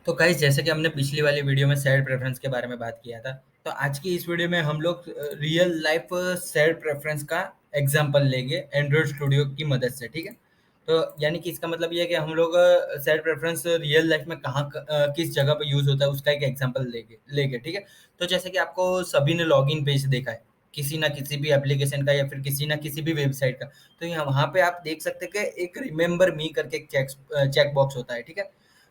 तो गाइस जैसे कि हमने पिछली वाली वीडियो में शेयर्ड प्रेफरेंस के बारे में बात किया था, तो आज की इस वीडियो में हम लोग रियल लाइफ शेयर्ड प्रेफरेंस का एग्जांपल लेंगे एंड्रॉइड स्टूडियो की मदद से, ठीक है। तो यानी कि इसका मतलब ये है कि हम लोग शेयर्ड प्रेफरेंस रियल लाइफ में किस जगह पे यूज होता है उसका एक एग्जांपल लेंगे लेंगे ठीक है। तो जैसे कि आपको सभी ने लॉगिन पेज देखा है किसी ना किसी भी एप्लीकेशन का या फिर किसी ना किसी भी वेबसाइट का। तो यहाँ वहाँ पे आप देख सकते हैं कि एक रिमेंबर मी करके एक चेक बॉक्स होता है, ठीक है।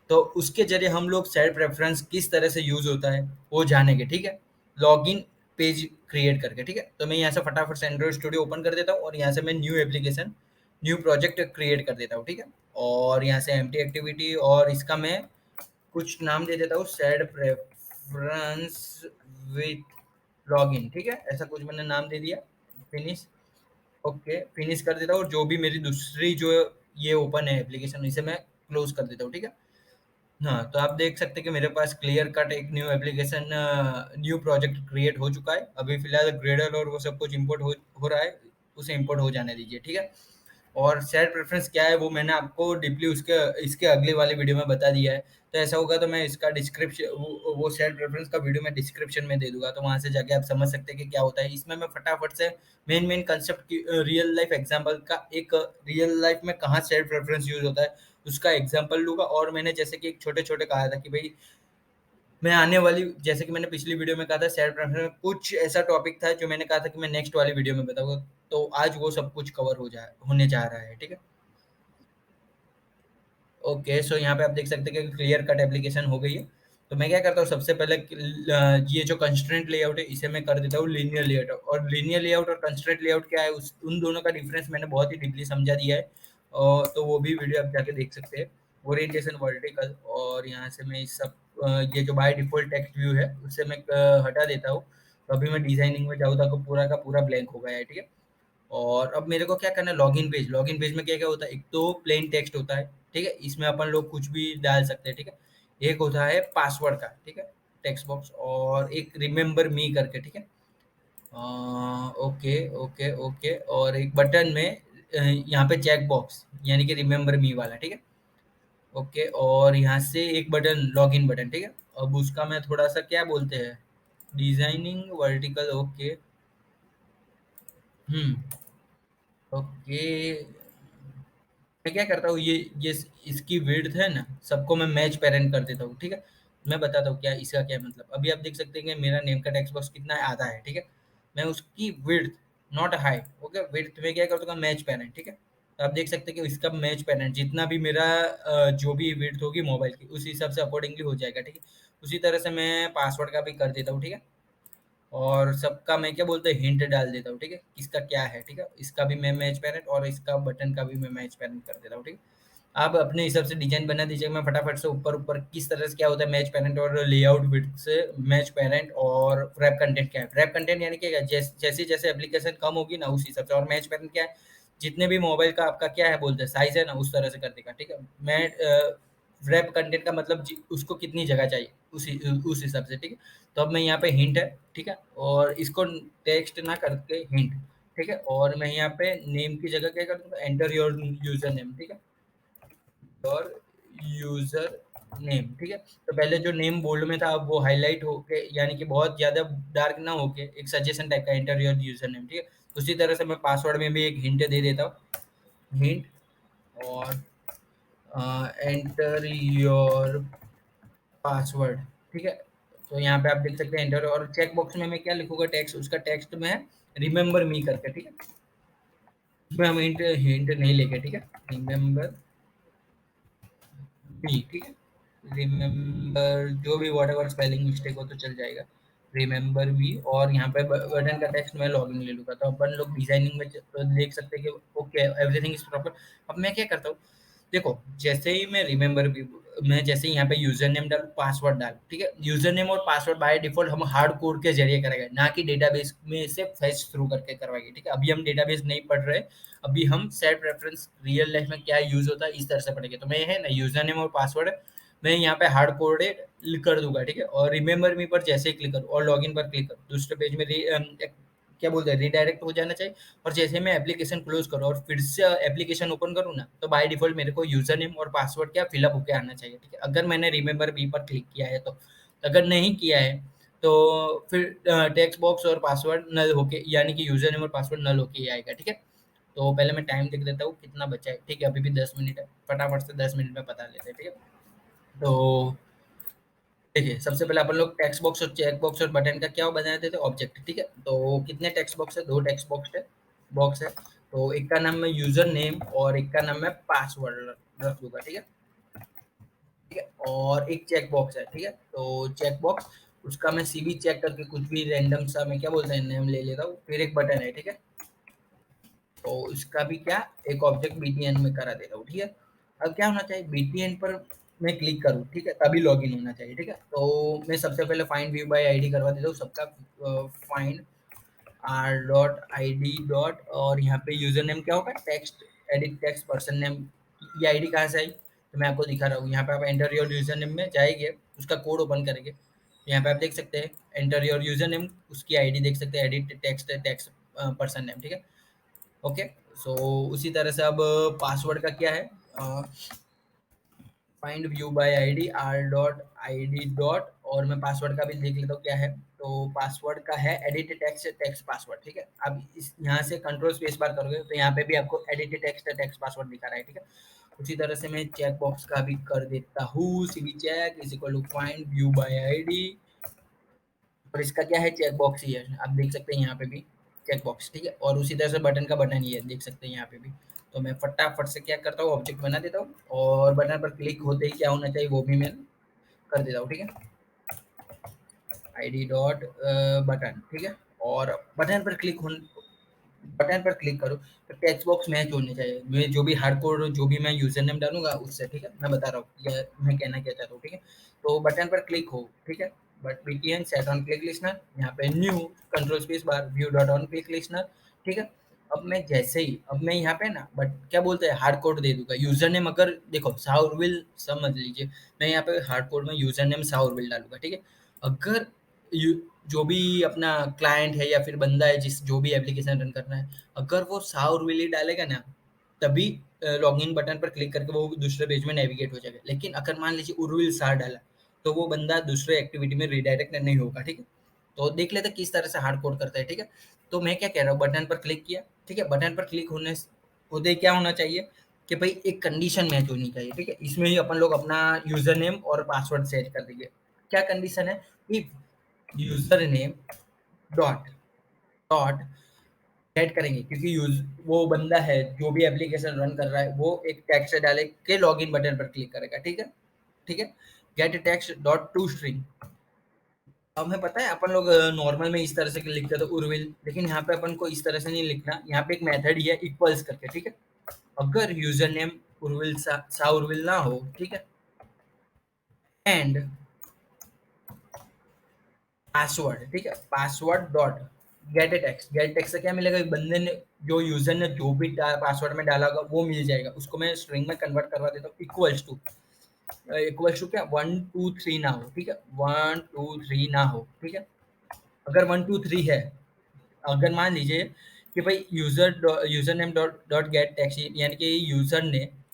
तो उसके ज़रिए हम लोग सेल्फ प्रेफ़रेंस किस तरह से यूज़ होता है, वो जानेंगे, ठीक है? लॉगिन पेज क्रिएट करके, ठीक है? तो मैं यहाँ से फटाफट से एंड्रॉइड स्टूडियो ओपन कर देता हूँ और यहाँ से मैं new application, new project create कर देता हूँ, ठीक है? और यहाँ से एम्प्टी एक्टिविटी और इसका मैं कुछ नाम दे देता हूँ सेड प्रेफ़रेंस विथ लॉगिन, ठीक है? ऐसा कुछ मैंने नाम दे दिया, फिनिश। ओके, फिनिश कर देता हूँ और जो भी मेरी दूसरी जो ये ओपन है एप्लीकेशन इसे मैं क्लोज़ कर देता हूँ, ठीक है? हाँ, तो आप देख सकते हैं कि मेरे पास क्लियर कट एक new application new project create हो चुका है। अभी फ़िलहाल ग्रेडल और वो सब कुछ इम्पोर्ट हो रहा है, उसे इम्पोर्ट हो जाने दीजिए, ठीक है? और शेयर प्रेफ़रेंस क्या है वो मैंने आपको डीपली उसके इसके अगले वाले वीडियो में बता दिया है। तो ऐसा होगा तो मैं इसका वो शेयर प्रेफ़रेंस का वीडियो मैं डिस्क्रिप्शन में दे दूँगा, तो वहाँ से जाके आप समझ सकते हैं कि क्या होता है। इसमें मैं फटाफट से मेन कांसेप्ट की रियल लाइफ़ एग्ज़ाम्पल का एक रियल लाइफ़ में कहाँ शेयर प्रेफ़रेंस यूज़ होता है, उसका एग्ज़ाम्पल लूँगा। और मैंने जैसे कि एक छोटे-छोटे कहा था कि भई मैं आने वाली जैसे कि मैंने पिछली वीडियो में कहा था शेयर प्रेफ़रेंस में कुछ ऐसा टॉपिक था जो मैंने कहा था कि मैं नेक्स्ट वाली वीडियो में बताऊँगा। तो आज वो सब कुछ कवर होने जा रहा है, ठीक है? ओके, सो यहाँ पे आप देख सकते हैं कि क्लियर कट एप्लीकेशन हो गई है। तो मैं क्या करता हूँ सबसे पहले ये जो कंस्ट्रेंट लेआउट है इसे मैं कर देता हूँ लीनियर लेआउट। और लीनियर लेआउट और कंस्ट्रेंट लेआउट क्या है उस उन दोनों का डिफरेंस मैंने बहुत ही डीपली समझा दिया है। तो वो भी वीडियो आप जाके देख सकते हैं। ओरिएंटेशन वर्टिकल और यहाँ से मैं इस सब ये जो बाय डिफ़ॉल्ट टेक्स्ट व्यू है उसे मैं हटा देता हूँ। तो अभी मैं डिज़ाइनिंग में जाऊँ तो पूरा का पूरा ब्लैंक हो गया है, ठीक है? और अब मेरे को क्या करना है लॉगिन पेज में क्या-क्या होता है, एक तो प्लेन टेक्स्ट होता है, ठीक है? इसमें अपन लोग कुछ भी डाल सकते हैं, ठीक है? एक होता है पासवर्ड का, ठीक है? टेक्स्ट बॉक्स और एक रिमेंबर मी करके, ठीक है? ओके, ओके, ओके और एक बटन में यहाँ पे चेक बॉक्स यानी कि रिमेंबर मी वाला, ठीक है? ओके और यहाँ से एक बटन लॉगिन बटन, ठीक है? अब उसका मैं थोड़ा-सा क्या बोलते हैं, डिज़ाइनिंग वर्टिकल ओके, हुँ, ओके। मैं क्या करता हूँ ये इसकी विड्थ है ना सबको मैं मैच पैरेंट कर देता हूँ, ठीक है। मैं बताता हूँ क्या इसका क्या मतलब। अभी आप देख सकते हैं कि मेरा नेम का टेक्स्ट बॉक्स कितना है, आधा है, ठीक है। मैं उसकी width not height okay width में क्या करता हूँ मैच पैरेंट, ठीक है। तो आप देख सकते हैं कि इसका मैच पैरेंट जितना भी मेरा जो भी विड्थ होगी मोबाइल की उस हिसाब से अकॉर्डिंगली हो जाएगा, ठीक है। उसी तरह से मैं पासवर्ड का भी कर देता हूँ, ठीक है। और सबका मैं क्या बोलते हैं हिंट डाल देता हूँ, ठीक है? किसका क्या है, ठीक है? इसका भी मैं मैच पैरेंट और इसका बटन का भी मैं मैच पैरेंट कर देता हूँ, ठीक है? आप अपने हिसाब से डिज़ाइन बना दीजिएगा, मैं फटाफट से ऊपर-ऊपर किस तरह से क्या होता है मैच पैरेंट और लेआउट विड्थ से मैच पैरेंट और व्रैप कंटेंट क्या है? व्रैप कंटेंट यानी कि जैसे-जैसे एप्लीकेशन कम होगी ना उस हिसाब से और मैच पैरेंट क्या है? जितने भी मोबाइल का आपका क्या है बोलते हैं साइज़ है ना उस तरह से कर देगा, ठीक है? व्रैप कंटेंट का मतलब उसको कितनी जगह चाहिए उस हिसाब से, ठीक है? तो अब मैं यहाँ पे हिंट है, ठीक है? और इसको टेक्स्ट ना करके हिंट, ठीक है? और मैं यहाँ पे नेम की जगह क्या कर दूँगा एंटर योर यूज़र नेम, ठीक है? और यूज़र नेम, ठीक है? तो पहले जो नेम बोल्ड में था अब वो हाइलाइट होके यानी कि बहुत ज़्यादा डार्क ना होके एक सजेशन टाइप का एंटर योर यूज़र नेम, ठीक है? उसी तरह से मैं पासवर्ड में भी एक हिंट दे देता हूँ, हिंट और एंटर योर पासवर्ड, ठीक है? तो यहाँ पे आप देख सकते हैं एंटर और चेक बॉक्स में मैं क्या लिखूँगा टेक्स्ट उसका टेक्स्ट में है रिमेंबर मी करके, ठीक है? इसमें हम हिंट हिंट नहीं लेंगे, ठीक है? रिमेंबर मी, ठीक है? रिमेंबर जो भी व्हाटएवर स्पेलिंग मिस्टेक हो तो चल जाएगा। रिमेंबर मी और यहाँ पे बटन का टेक्स्ट मैं लॉगिन ले लूँगा। तो अपन लोग डिज़ाइनिंग में देख सकते हैं कि ओके एवरीथिंग इज़ प्रॉपर। अब मैं क्या करता हूँ, देखो जैसे ही मैं रिमेंबर मी मैं जैसे ही यहाँ पे यूज़र नेम डालूँ, पासवर्ड डालूँ, ठीक है? यूज़र नेम और पासवर्ड बाय डिफ़ॉल्ट हम हार्ड कोड के ज़रिए करेंगे, ना कि डेटाबेस में से फेच थ्रू करके करवाएँगे, ठीक है? अभी हम डेटाबेस नहीं पढ़ रहे, अभी हम सेट रेफरेंस रियल लाइफ़ में क्या यूज़ होता है, इस तरह से पढ़ेंगे। तो मैं है ना यूज़र नेम और पासवर्ड मैं यहाँ पे हार्ड कोडेड कर दूँगा, ठीक है? और रिमेंबर मी पर जैसे ही क्लिक करूँ और लॉगिन पर क्लिक करूँ, दूसरे पेज में क्या बोलते हैं रीडायरेक्ट हो जाना चाहिए। और जैसे मैं एप्लीकेशन क्लोज करूँ और फिर से एप्लीकेशन ओपन करूँ ना, तो बाय डिफॉल्ट मेरे को यूजर नेम और पासवर्ड क्या फिलअप होके आना चाहिए, ठीक है, अगर मैंने रिमेंबर मी पर क्लिक किया है तो। अगर नहीं किया है तो फिर टेक्स्ट बॉक्स और पासवर्ड नल होके, यानी कि यूजर नेम और पासवर्ड नल होके ही आएगा, ठीक है। तो पहले मैं टाइम देख लेता हूँ कितना बचा है, ठीक है, अभी भी 10 मिनट है, फटाफट से 10 मिनट में बता लेते हैं, ठीक है। तो देखिए, सबसे पहले अपन लोग टेक्स्ट बॉक्स और चेक बॉक्स और बटन का क्या बना देते थे, ऑब्जेक्ट, ठीक है। तो कितने टेक्स्ट बॉक्स है, 2 टेक्स्ट बॉक्स है। तो एक का नाम मैं यूज़र नेम और एक का नाम मैं पासवर्ड रख दूँगा, ठीक है। ठीक है, और एक चेक बॉक्स है, ठीक है। तो चेक बॉक्स उसका मैं सीवी चेक करके कुछ भी रैंडम सा मैं क्या बोलते हैं नेम ले लेता हूँ, फिर एक बटन है, ठीक है। तो इसका भी क्या एक ऑब्जेक्ट बीटीएन में करा देता हूँ, ठीक है। अब क्या होना चाहिए, बीटीएन पर मैं क्लिक करूँ, ठीक है, तभी लॉगिन होना चाहिए, ठीक है। तो मैं सबसे पहले फाइंड व्यू बाय आईडी करवा देता हूँ सबका, find R dot I D dot, और यहाँ पे यूजर नेम क्या होगा, text edit text person name. ये आईडी कहाँ से आई, तो मैं आपको दिखा रहा हूँ, यहाँ पे आप एंटर योर यूजर नेम में जाएंगे, उसका कोड ओपन करेंगे, यहाँ पे आप देख सकते हैं एंटर योर यूजर नेम, उसकी आईडी देख सकते हैं, edit text text person name, ठीक है। ओके, सो उसी तरह से अब पासवर्ड का क्या है, find view by ID R dot I D dot, और मैं पासवर्ड का भी देख लेता हूँ क्या है। तो पासवर्ड का है एडिट टेक्स्ट टेक्स्ट पासवर्ड, ठीक है। अब इस यहाँ से कंट्रोल स्पेस बार करोगे तो यहाँ पे भी आपको एडिट टेक्स्ट टेक्स्ट पासवर्ड दिखा रहा है, ठीक है। उसी तरह से मैं चेक बॉक्स का भी कर देता हूँ, CV check is equal to find view by ID, और इसका क्या है चेक बॉक्स ही है, आप देख सकते हैं यहाँ पे भी चेक बॉक्स, ठीक है। और उसी तरह से बटन का बटन ही है, देख सकते हैं यहाँ पे भी। तो मैं फटाफट से क्या करता हूँ, ऑब्जेक्ट बना देता हूँ, और बटन पर क्लिक होते ही क्या होना चाहिए वो भी मैं कर देता हूँ, ठीक है। आईडी डॉट बटन, ठीक है। और बटन पर क्लिक हो, बटन पर क्लिक करो तो टेक्स्ट बॉक्स मैच होने चाहिए, मैं जो भी हार्डकोड जो भी मैं यूजर नेम डालूंगा उससे, ठीक है, मैं बता रहा हूँ ये मैं कहना क्या चाहता हूँ, ठीक है। तो बटन पर क्लिक हो, ठीक है, but BTN set on click listener, यहाँ पे new control space bar view dot on click listener, ठीक है। अब मैं जैसे ही अब मैं यहाँ पे ना बट क्या बोलते हैं हार्ड कोड दे दूंगा, यूजर नेम अगर देखो साउरविल समझ लीजिए, मैं यहाँ पे हार्ड कोड में यूजर नेम साउरविल डालूंगा, ठीक है। अगर यू जो भी अपना क्लाइंट है या फिर बंदा है जिस जो भी एप्लीकेशन रन करना है, अगर वो साउरविली डालेगा ना, तभी लॉगिन बटन पर क्लिक करके वो दूसरे पेज में नेविगेट हो जाएगा। लेकिन अगर मान लीजिए उर्विल सार डाला, तो वो बंदा दूसरे एक्टिविटी में रिडायरेक्ट नहीं होगा, ठीक है। तो देख लेते हैं किस तरह से हार्ड कोड करता है, ठीक है। तो मैं क्या कह रहा हूँ, बटन पर क्लिक किया, ठीक है, बटन पर क्लिक होते ही क्या होना चाहिए कि भाई एक कंडीशन मैच होनी चाहिए, ठीक है। इसमें ही अपन लोग अपना यूजर नेम और पासवर्ड सेट कर देंगे। क्या कंडीशन है, if user name dot dot add करेंगे, क्योंकि यूज वो बंदा है जो भी एप्लीकेशन रन कर रहा है वो एक टेक्स्ट डाले के लॉगिन बटन पर क्लिक करेगा, ठीक है, ठीक है। Gate text dot to string, अब हमें पता है अपन लोग नॉर्मल में इस तरह से लिखते थे उर्विल, लेकिन यहाँ पे अपन को इस तरह से नहीं लिखना, यहाँ पे एक मेथड ही है इक्वल्स करके, ठीक है। अगर यूजर नेम उर्विल सा उर्विल ना हो, ठीक है, एंड पासवर्ड, ठीक है, पासवर्ड डॉट गेट टेक्स्ट से क्या मिलेगा, बंदे ने जो यूजर ने जो भी पासवर्ड में डाला होगा वो मिल जाएगा, उसको मैं स्ट्रिंग में कन्वर्ट करवा देता हूँ, इक्वल्स टू क्या 1 2 3 ना हो, ठीक है, 1 2 3 ना हो, ठीक है। अगर 1 2 3 है, अगर मान लीजिए कि भाई user name dot dot get text, यानी कि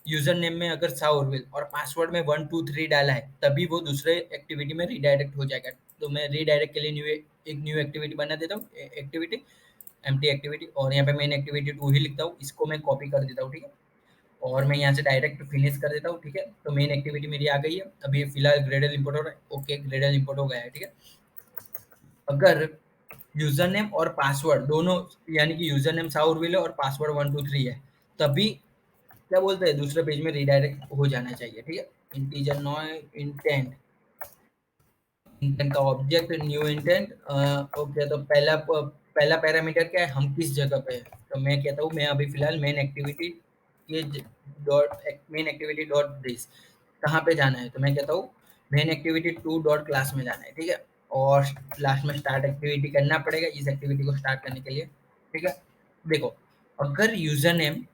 यूजर नेम में अगर साउरविल और पासवर्ड में 1 2 3 डाला है, तभी वो दूसरे एक्टिविटी में रिडायरेक्ट हो जाएगा। तो मैं रिडायरेक्ट के लिए एक न्यू एक्टिविटी बना देता हूँ, एक्टिविटी एम्प्टी एक्टिविटी, और यहाँ पे मेन एक्टिविटी 2 ही लिखता हूँ, इसको मैं कॉपी कर देता हूँ, ठीक है। और मैं यहाँ से डायरेक्ट फिनिश कर देता हूँ, ठीक है। तो मेन एक्टिविटी मेरी आ गई है, अभी फिलहाल ग्रेडल इंपोर्ट हो रहा है, ओके ग्रेडल इंपोर्ट हो गया है, ठीक है। अगर यूजर नेम और पासवर्ड दोनों, यानी कि यूजर नेम साउरविल है और पासवर्ड 1 2 3 है, तभी क्या बोलते हैं दूसरे पेज में रिडायरेक्ट हो जाना चाहिए, ठीक है। इंटीजर नो इंटेंट, इंटेंट का ऑब्जेक्ट न्यू इंटेंट, ओके। तो पहला पैरामीटर क्या है, हम किस जगह पे है, तो मैं कहता हूँ मैं अभी फिलहाल मेन एक्टिविटी के dot main activity dot this कहाँ पे जाना है, तो मैं कहता हूँ मेन एक्टिविटी 2 डॉट क्लास में जाना है, ठीक है। और लास्ट में स्टार्ट एक्टिविटी करना पड़ेगा इस एक्टिविटी को स्टार्ट करने के लिए, ठीक है। देखो, अगर यूजर नेम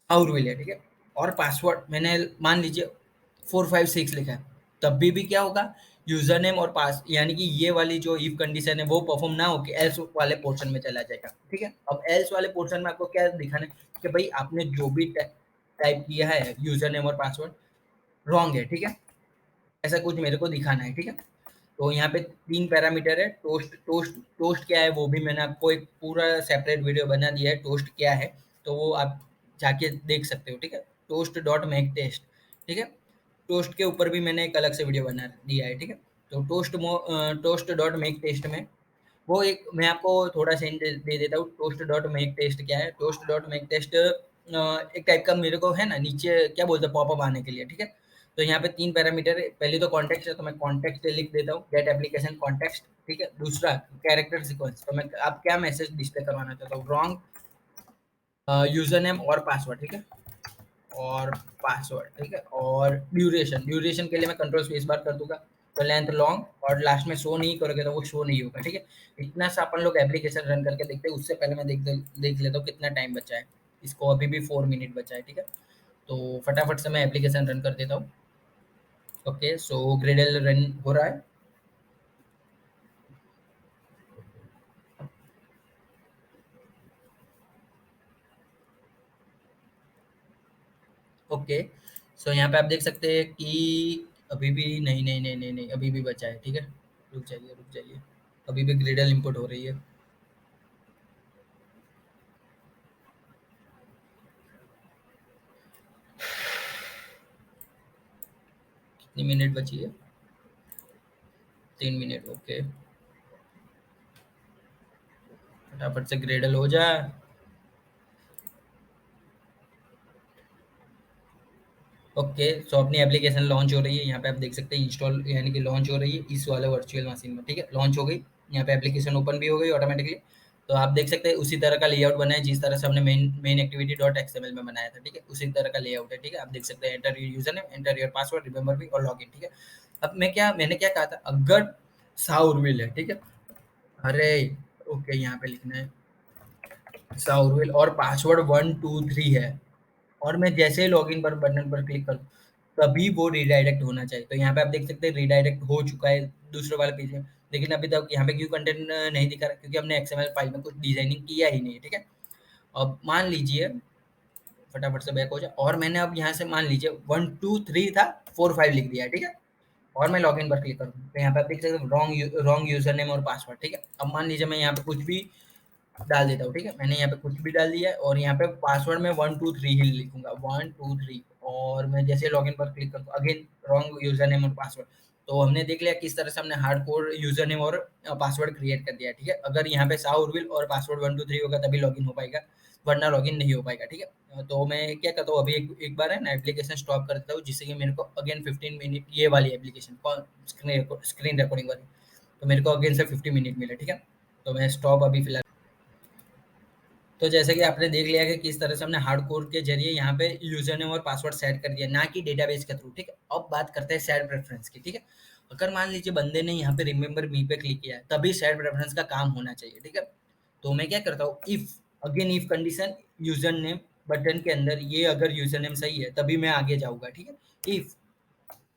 और विल है, ठीक है, और पासवर्ड मैंने मान लीजिए 4 5 6 लिखा है, तब भी क्या होगा, यूजर नेम और पास, यानी कि ये वाली जो इफ कंडीशन है वो परफॉर्म ना होके एल्स वाले पोर्शन में चला जाएगा। ठीक है, अब एल्स वाले पोर्शन में आपको क्या दिखाना है कि भाई आपने जो भी टाइप किया है यूजर नेम और पासवर्ड रॉन्ग है। ठीक है, ऐसा कुछ मेरे को दिखाना है। ठीक है, तो यहाँ पे 3 पैरामीटर है। टोस्ट क्या है वो भी मैंने आपको एक पूरा सेपरेट वीडियो बना दिया है, टोस्ट क्या है, तो वो आप जाके देख सकते हो। ठीक है, टोस्ट डॉट मेक टेस्ट। ठीक है, टोस्ट के ऊपर भी मैंने एक अलग से वीडियो बना दिया है। ठीक है, तो टोस्ट डॉट मेक टेस्ट में वो एक मैं आपको थोड़ा सा दे देता हूँ। टोस्ट डॉट मेक टेस्ट क्या है? टोस्ट डॉट मेक टेस्ट एक टाइप का मेरे को है ना, नीचे क्या बोलते हैं, पॉपअप आने के लिए। ठीक है, तो यहाँ पे 3 पैरामीटर है। पहले तो कॉन्टेक्स्ट है, तो मैं कॉन्टेक्स्ट लिख देता हूँ, गेट एप्लीकेशन कॉन्टेक्स्ट। ठीक है, दूसरा कैरेक्टर सीक्वेंस, तो मैं आप क्या मैसेज डिस्प्ले करवाना चाहता हूँ, रॉन्ग यूजर नेम और पासवर्ड। ठीक है, और पासवर्ड। ठीक है, और ड्यूरेशन के लिए मैं कंट्रोल स्पेस बार कर दूंगा, तो लेंथ लॉन्ग, और लास्ट में शो नहीं करोगे तो वो शो नहीं होगा। ठीक है, इतना सा अपन लोग एप्लीकेशन रन करके देखते हैं। उससे पहले मैं देख लेता हूँ कितना टाइम बचा है। इसको अभी भी 4 मिनट बचा है। ठीक है, तो फटाफट से मैं एप्लीकेशन रन कर देता हूँ। ओके, सो ग्रेडल रन हो रहा है। ओके, सो यहाँ पे आप देख सकते हैं कि अभी भी नहीं नहीं नहीं नहीं नहीं, अभी भी बचा है। ठीक है, रुक जाइए रुक जाइए, अभी भी ग्रेडल इंपोर्ट हो रही है। कितनी मिनट बची है? 3 मिनट। ओके, फटाफट से ग्रेडल हो जा। ओके, सो अपनी एप्लीकेशन लॉन्च हो रही है। यहाँ पे आप देख सकते हैं इंस्टॉल यानी कि लॉन्च हो रही है इस वाले वर्चुअल मशीन में। ठीक है, लॉन्च हो गई। यहाँ पे एप्लीकेशन ओपन भी हो गई ऑटोमेटिकली। तो आप देख सकते हैं उसी तरह का लेआउट बना है जिस तरह से हमने मेन एक्टिविटी डॉट एक्सएमएल में बनाया था। ठीक है, उसी तरह का लेआउट है। ठीक है, आप देख सकते हैं enter your user name, enter your password, remember भी, और लॉग इन। ठीक है, अब मैंने क्या कहा था, अगर साउरविल है। ठीक है, अरे ओके, यहाँ पे लिखना है साउरविल और पासवर्ड 123 है, और मैं जैसे ही लॉगिन पर बटन पर क्लिक करूँ तभी वो रीडायरेक्ट होना चाहिए। तो यहाँ पे आप देख सकते हैं रीडायरेक्ट हो चुका है दूसरे वाले पेज में, लेकिन अभी तक यहाँ पे क्यों कंटेंट नहीं दिखा रहा, क्योंकि हमने एक्सएमएल फाइल में कुछ डिजाइनिंग किया ही नहीं है। ठीक है, अब मान लीजिए, फटाफट से बैक हो जाए, और मैंने अब यहाँ से मान लीजिए 123 था, 45 लिख दिया है। ठीक है, और मैं लॉगिन पर क्लिक करूँ तो यहाँ पे आप देख सकते हैं रॉन्ग यूजर नेम और पासवर्ड। ठीक है, अब मान लीजिए मैं यहाँ पे कुछ भी डाल देता हूँ। ठीक है, मैंने यहाँ पे कुछ भी डाल दिया है, और यहाँ पे पासवर्ड में 123 ही लिखूंगा, 123, और मैं जैसे लॉगिन पर क्लिक करता हूँ अगेन रॉन्ग यूजर नेम और पासवर्ड। तो हमने देख लिया किस तरह से हमने हार्डकोर यूजर नेम और पासवर्ड क्रिएट कर दिया है। ठीक है, अगर यहाँ पे साउरविल और पासवर्ड 123 होगा तभी लॉगिन हो पाएगा, वरना लॉगिन नहीं हो पाएगा। ठीक है, तो मैं क्या करता हूँ, अभी एक बार है ना एप्लीकेशन स्टॉप कर देता हूँ, जिससे कि मेरे को अगेन 15 मिनट, ये वाली एप्लीकेशन स्क्रीन रिकॉर्डिंग वाली, तो मेरे को अगेन से 50 मिनट मिले। ठीक है, तो मैं स्टॉप अभी फिलहाल। तो जैसे कि आपने देख लिया कि किस तरह से हमने हार्ड कोड के जरिए यहाँ पे यूजर नेम और पासवर्ड सेट कर दिया, ना कि डेटाबेस के थ्रू। ठीक है, अब बात करते हैं सेट प्रेफरेंस की। ठीक है, अगर मान लीजिए बंदे ने यहाँ पे रिमेंबर मी पे क्लिक किया है, तभी सेट प्रेफरेंस का काम होना चाहिए। ठीक है, तो मैं क्या करता हूँ, if again if condition, user name button के अंदर ये अगर यूजर नेम सही है तभी मैं आगे जाऊंगा। ठीक है, इफ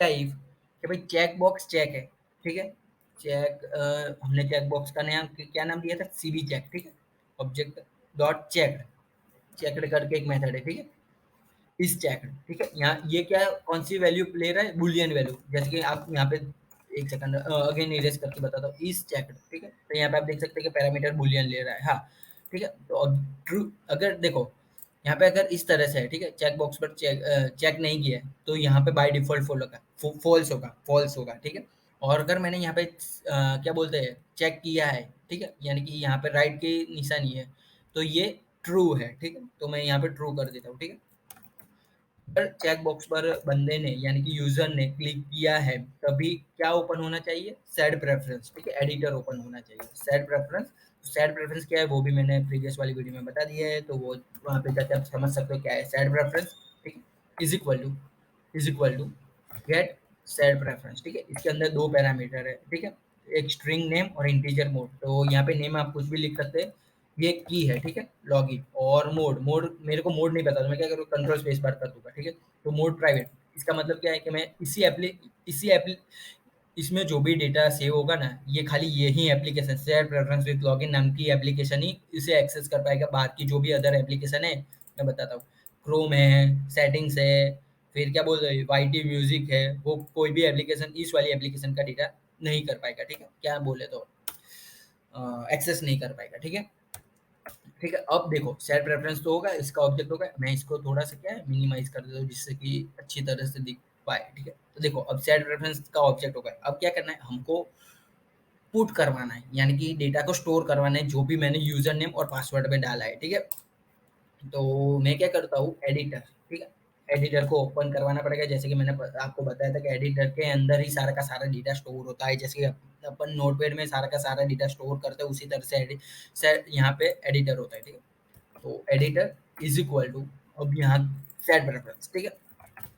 टाइप कि भाई चेक बॉक्स चेक है। ठीक है, हमने चेक बॉक्स का नाम क्या नाम दिया था, सीबी चेक। ठीक है, ऑब्जेक्ट डॉट चेक, चेकड करके एक मेथड है। ठीक है, इस चेकड। ठीक है, यहाँ ये क्या है, कौन सी वैल्यू ले रहा है, बुलियन वैल्यू। जैसे कि आप यहाँ पे एक सेकंड अगेन इरेज करके बताता हूँ, इस चेकड। ठीक है, तो यहाँ पे आप देख सकते हैं कि पैरामीटर बुलियन ले रहा है। हाँ, ठीक है, तो ट्रू अगर देखो यहाँ पे अगर इस तरह से है। ठीक है, चेक बॉक्स पर चेक नहीं किया है तो यहाँ पे बाय डिफॉल्ट फॉल्स होगा। ठीक है, और अगर मैंने यहाँ पे क्या बोलते हैं चेक किया है। ठीक है, यानी कि यहाँ पे राइट की निशानी है, तो ये ट्रू है। ठीक है, तो मैं यहाँ पे ट्रू कर देता हूँ। ठीक है, अगर चेक बॉक्स पर बंदे ने यानी कि यूजर ने क्लिक किया है तभी क्या ओपन होना चाहिए, सेट प्रेफरेंस। ठीक है, एडिटर ओपन होना चाहिए, सेट प्रेफरेंस। सेट प्रेफरेंस क्या है वो भी मैंने प्रीवियस वाली वीडियो में बता दिया है, तो वो वहाँ पे जाके आप समझ सकते हो क्या है सेट प्रेफरेंस। ठीक है, is equal to get set preference. ठीक है, इसके अंदर दो पैरामीटर है। ठीक है, एक स्ट्रिंग नेम और इंटीजर मोड। तो यहाँ पे नेम आप कुछ भी लिख सकते हैं, ये की है। ठीक है, लॉगिन, और मोड मेरे को मोड नहीं पता, तो मैं क्या करूँ, कंट्रोल स्पेस बार कर दूंगा। ठीक है, तो मोड प्राइवेट, इसका मतलब क्या है कि मैं इसी इसमें जो भी डेटा सेव होगा ना, ये खाली यही application share preference with login नाम की एप्लीकेशन ही इसे एक्सेस कर पाएगा। बाकी जो भी अदर एप्लीकेशन है मैं बताता हूँ, क्रोम है, सेटिंग्स है, फिर क्या बोल रहे हैं वाईटी म्यूजिक है, वो कोई भी एप्लीकेशन इस वाली एप्लीकेशन का डेटा नहीं कर पाएगा। ठीक है, क्या बोले तो एक्सेस नहीं कर पाएगा। ठीक है, ठीक है। अब देखो सेट प्रेफरेंस तो होगा, इसका ऑब्जेक्ट होगा, मैं इसको थोड़ा सा क्या है मिनिमाइज कर देता हूँ जिससे कि अच्छी तरह से दिख पाए। ठीक है, तो देखो अब सेट प्रेफरेंस का ऑब्जेक्ट होगा, अब क्या करना है हमको पुट करवाना है, यानी कि डेटा को स्टोर करवाना है जो भी मैंने यूजर नेम और पासवर्ड में डाला है। ठीक है, तो मैं क्या करता हूँ एडिटर, ठीक है, एडिटर को ओपन करवाना पड़ेगा। जैसे कि मैंने आपको बताया था कि एडिटर के अंदर ही सारा का सारा डेटा स्टोर होता है, जैसे कि अपन नोटपैड में सारा का सारा डेटा स्टोर करते हैं, उसी तरह से यहाँ पे एडिटर होता है। ठीक है, तो एडिटर इज इक्वल टू, अब यहाँ सेट प्रेफरेंस, ठीक है,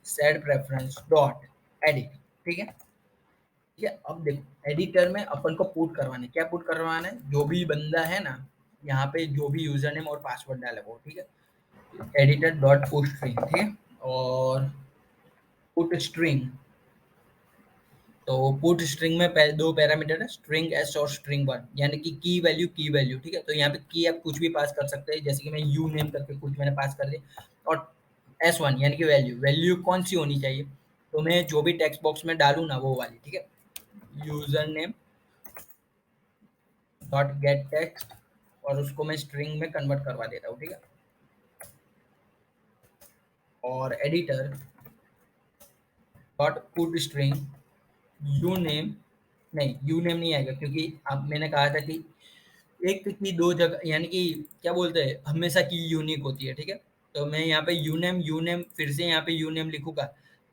सेट प्रेफरेंस डॉट एडिट। ठीक है, ठीक है। अब देखो एडिटर में अपन को पुट करवाना है, क्या पुट करवाना है, जो भी बंदा है ना यहाँ पे जो भी यूजर नेम और पासवर्ड डाले वो। ठीक है, एडिटर डॉट पुट स्ट्रिंग, ठीक है, और पुट स्ट्रिंग, तो पुट स्ट्रिंग में दो पैरामीटर है, स्ट्रिंग एस और स्ट्रिंग वन, यानी कि की वैल्यू। ठीक है, तो यहाँ पे की आप कुछ भी पास कर सकते हैं, जैसे कि मैं यू नेम करके कुछ मैंने पास कर दिया, और एस वन यानी कि वैल्यू, वैल्यू कौन सी होनी चाहिए, तो मैं जो भी टेक्स्ट बॉक्स में डालू ना वो वाली। ठीक है, user name dot get text, और उसको मैं स्ट्रिंग में कन्वर्ट करवा देता हूँ। ठीक है, और editor dot put string you name, नहीं यू नेम नहीं आएगा क्योंकि अब मैंने कहा था कि एक की दो जगह, यानी कि क्या बोलते हैं हमेशा की यूनिक होती है। ठीक है, तो मैं यहाँ पे यूनेम फिर से यहाँ पे यूनेम लिखूंगा,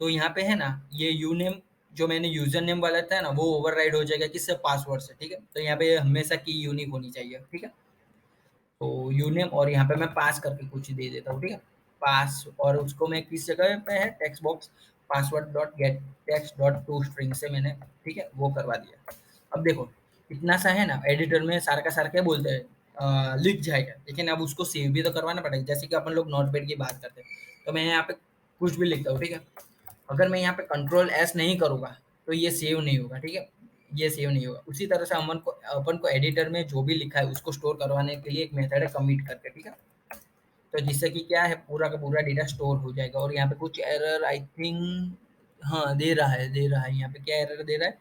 तो यहाँ पे है ना ये यूनेम जो मैंने यूजर नेम वाला था ना वो ओवरराइड हो जाएगा किससे, पासवर्ड से। ठीक है, तो यहाँ पे हमेशा की यूनिक होनी चाहिए। ठीक है, तो यूनेम और यहाँ पे मैं पास करके कुछ दे देता हूँ। ठीक है, पास, और उसको मैं किस जगह पे है text box, password dot get text dot to string से मैंने, ठीक है, वो करवा दिया। अब देखो इतना सा है ना, एडिटर में सारा का सारा क्या बोलते हैं लिख जाएगा, लेकिन अब उसको सेव भी तो करवाना पड़ेगा। जैसे कि अपन लोग नोटपैड की बात करते हैं, तो मैं यहाँ पे कुछ भी लिखता हूँ। ठीक है, अगर मैं यहाँ पे कंट्रोल एस नहीं करूँगा तो ये सेव नहीं होगा। ठीक है, ये सेव नहीं होगा। उसी तरह से अपन को एडिटर में जो भी लिखा है उसको स्टोर करवाने के लिए एक मेथड है कमिट करके। ठीक है, तो जिससे कि क्या है पूरा का पूरा डेटा स्टोर हो जाएगा। और यहाँ पे कुछ एरर आई थिंक, हाँ दे रहा है यहाँ पे क्या एरर दे रहा है,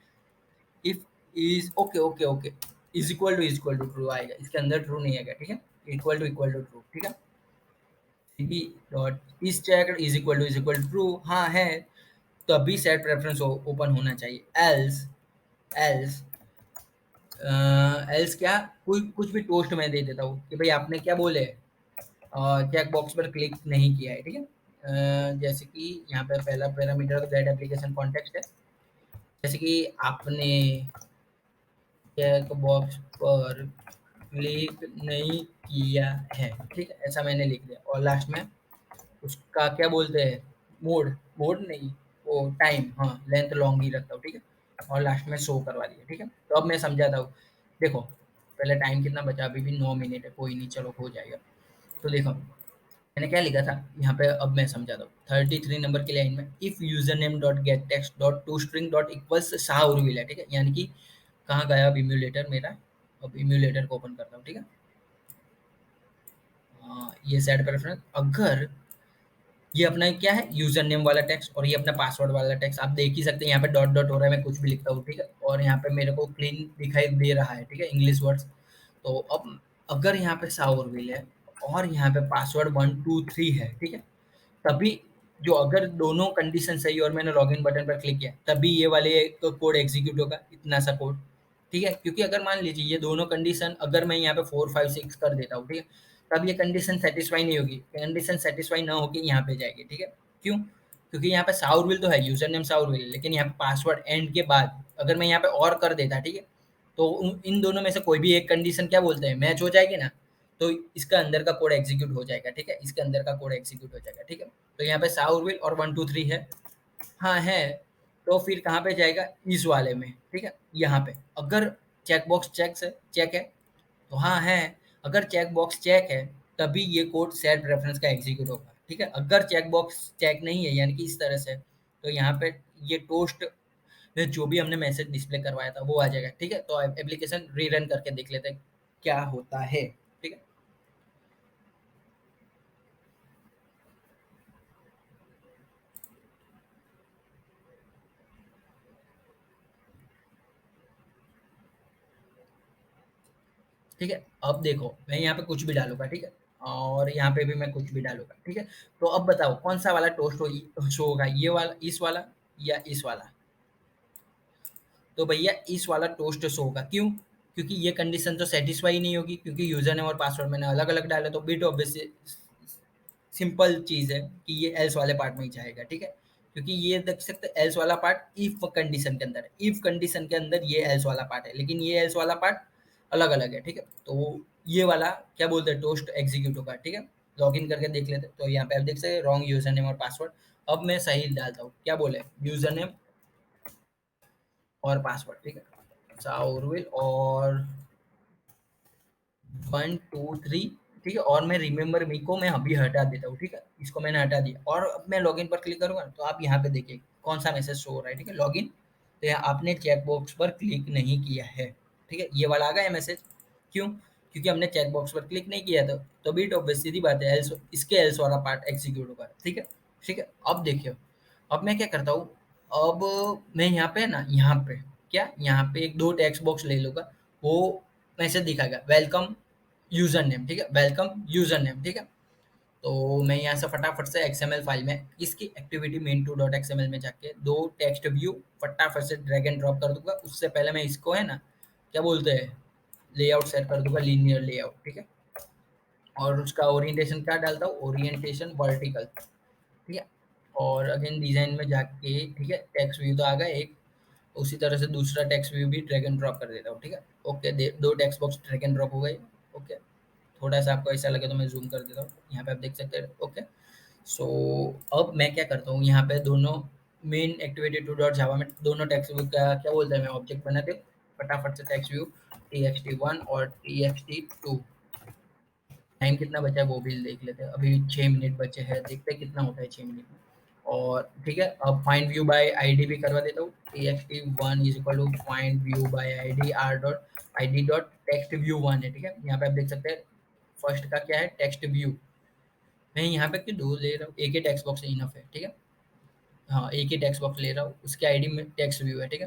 if is okay okay okay is equal to true आएगा, इसके अंदर ट्रू नहीं आएगा। ठीक है, इक्वल टू ट्रू। ठीक है, cd dot is check is equal to true, हाँ है, तभी सेट प्रेफरेंस ओपन होना चाहिए। एल्स एल्स एल्स क्या, कोई कुछ भी टोस्ट मैं दे देता हूँ कि भाई आपने क्या बोले चेक बॉक्स पर क्लिक नहीं किया है। ठीक है, जैसे कि यहाँ पे पहला पैरामीटर दैट एप्लीकेशन कॉन्टेक्स्ट है, जैसे कि आपने चेक बॉक्स पर क्लिक नहीं किया है। ठीक है, ऐसा मैंने लिख दिया, और लास्ट में उसका क्या बोलते हैं मोड, मोड नहीं वो टाइम, हाँ लेंथ लॉन्ग ही रखता हूँ। ठीक है, और लास्ट में शो करवा दिया। ठीक है, तो अब मैं समझाता हूँ। देखो पहले टाइम कितना बचा, अभी भी 9 मिनट है, कोई नहीं चलो हो जाएगा। तो देखो मैंने क्या लिखा था यहाँ पे, अब मैं समझाता हूँ। 33 नंबर की लाइन में if user name dot get text dot to string dot equals Shah Urvil है। ठीक है, यानी कि कहाँ गया अब इम्यूलेटर मेरा, अब इम्यूलेटर को ओपन करता हूँ। ठीक है, ये सेट प्रेफरेंस, अगर ये अपना क्या है यूजर नेम वाला टेक्स्ट और ये अपना पासवर्ड वाला टेक्स्ट, आप देख ही सकते हैं यहाँ पे डॉट डॉट हो रहा है, मैं कुछ भी लिखता हूँ। ठीक है, और यहाँ पे मेरे को क्लीन दिखाई दे रहा है। ठीक है, इंग्लिश वर्ड्स। तो अब अगर यहाँ पे साउरविल है और यहाँ पे पासवर्ड 1 2 3 है, ठीक है, तभी जो अगर दोनों कंडीशन सही और मैंने लॉगिन बटन पर क्लिक किया तभी ये वाले तो कोड एग्जीक्यूट होगा, इतना सा कोड। ठीक है, क्योंकि अगर मान लीजिए ये दोनों कंडीशन अगर मैं यहाँ पे 4 5 6 कर देता हूँ, ठीक है, तब ये कंडीशन सेटिस्फाई नहीं होगी, कंडीशन सेटिस्फाई ना होकर यहाँ पे जाएगी। ठीक है, क्यों, क्योंकि यहाँ पे साउरविल तो है, यूजर नेम साउरविल है, लेकिन यहाँ पे पासवर्ड एंड के बाद अगर मैं यहाँ पे और कर देता, ठीक है, तो इन दोनों में से कोई भी एक कंडीशन क्या बोलते हैं मैच हो जाएगी ना, तो इसका अंदर का कोड एग्जीक्यूट हो जाएगा। ठीक है, इसके अंदर का कोड एग्जीक्यूट हो जाएगा। ठीक है, तो यहाँ पे साउरविल और 1 2 3 है, हाँ है, तो फिर कहाँ पे जाएगा इस वाले में। ठीक है, यहाँ पे अगर चेकबॉक्स चेक है तो हाँ है, अगर चेक बॉक्स चेक है तभी ये कोड सेट रेफरेंस का एग्जीक्यूट होगा। ठीक है, अगर चेक बॉक्स चेक नहीं है यानी कि इस तरह से, तो यहाँ पे ये टोस्ट फिर जो भी हमने मैसेज डिस्प्ले करवाया था वो आ जाएगा, ठीक है। तो एप्लीकेशन रीरन करके देख लेते हैं क्या होता है, ठीक है। ठीक है, अब देखो मैं यहाँ पे कुछ भी डालूंगा, ठीक है, और यहाँ पे भी मैं कुछ भी डालूंगा, ठीक है। तो अब बताओ कौन सा वाला टोस्ट हो शो होगा, ये वाला, इस वाला, या इस वाला। तो भैया इस वाला टोस्ट शो होगा, क्यों? क्योंकि ये कंडीशन तो सेटिस्फाई नहीं होगी, क्योंकि यूजर नेम और पासवर्ड मैंने अलग अलग डाला, तो बिट ऑब्वियस सिंपल चीज है कि ये एल्स वाले पार्ट में ही जाएगा, ठीक है। क्योंकि ये देख सकते एल्स वाला पार्ट इफ कंडीशन के अंदर है, इफ कंडीशन के अंदर ये एल्स वाला पार्ट है, लेकिन ये एल्स वाला पार्ट अलग अलग है, ठीक है। तो ये वाला क्या बोलते हैं, टोस्ट एग्जीक्यूट होगा, ठीक है। लॉग इन करके देख लेते हैं। तो यहाँ पे आप देख सकते रॉन्ग यूजर नेम और पासवर्ड। अब मैं सही डालता हूँ, क्या बोले, यूजर नेम और पासवर्ड, ठीक है, साउरविल और 1 2 3, ठीक है। और मैं रिमेंबर मी को मैं अभी हटा देता हूँ, ठीक है, इसको मैंने हटा दिया। और अब मैं लॉगिन पर क्लिक करूंगा तो आप यहाँ पे देखिए कौन सा मैसेज शो हो रहा है, ठीक है, लॉगिन। तो यहाँ आपने चेक बॉक्स पर क्लिक नहीं किया है, ठीक है, ये वाला आ गया मैसेज। क्यों? क्योंकि हमने चेक बॉक्स पर क्लिक नहीं किया था। तो बीट ऑब्वियस सीधी बात है, एल्स इसके एल्स वाला पार्ट एग्जीक्यूट होगा, ठीक है। ठीक है, अब देखिए, अब मैं क्या करता हूँ, अब मैं यहाँ पे ना, यहाँ पे क्या, यहाँ पे एक दो टेक्स्ट बॉक्स ले लूंगा। वो मैसेज दिखाएगा वेलकम यूजर नेम, ठीक है, वेलकम यूजर नेम, ठीक है। तो मैं यहाँ से फटाफट से एक्सएमएल फाइल में इसकी activity main to dot XML में जाके दो टेक्स्ट व्यू फटाफट से ड्रैग एंड ड्रॉप कर दूंगा। उससे पहले मैं इसको है ना, क्या बोलते हैं, लेआउट सेट कर दूंगा, लीनियर लेआउट, ठीक है। और उसका ओरिएंटेशन क्या डालता हूँ, ओरिएंटेशन वर्टिकल, ठीक है। और अगेन डिजाइन में जाके, ठीक है, टेक्स्ट व्यू तो आ गया एक, उसी तरह से दूसरा टेक्स्ट व्यू भी ड्रैग एंड ड्रॉप कर देता हूँ, ठीक है। ओके, दो text box drag and drop हो गए। ओके, थोड़ा सा आपको ऐसा लगे तो मैं जूम कर देता हूँ, यहाँ पे आप देख सकते हैं। ओके, सो अब मैं क्या करता हूँ, यहाँ पे दोनों मेन एक्टिविटी टू डॉट जावा में दोनों टेक्स्ट व्यू का क्या बोलते हैं, मैं ऑब्जेक्ट बना दे फटाफट से टेक्स्ट व्यू txt1 और txt2। टाइम कितना बचा है वो भी देख लेते हैं, अभी 6 मिनट बचे हैं, देखते हैं कितना होता है 6 मिनट में। और ठीक है, अब फाइंड व्यू बाय आईडी भी करवा देता हूँ, txt1 is equal to find view by ID R dot ID dot text view one है, ठीक है। यहाँ पे आप देख सकते हैं फर्स्ट का क्या है, टेक्स्ट व्यू। मैं यहाँ पे क्यों दो ले रहा हूँ, एक ही टेक्स्ट बॉक्स इनफ है, ठीक है। हाँ, एक ही टेक्स्ट बॉक्स ले रहा हूँ, उसकी आईडी में टेक्स्ट व्यू है, ठीक है।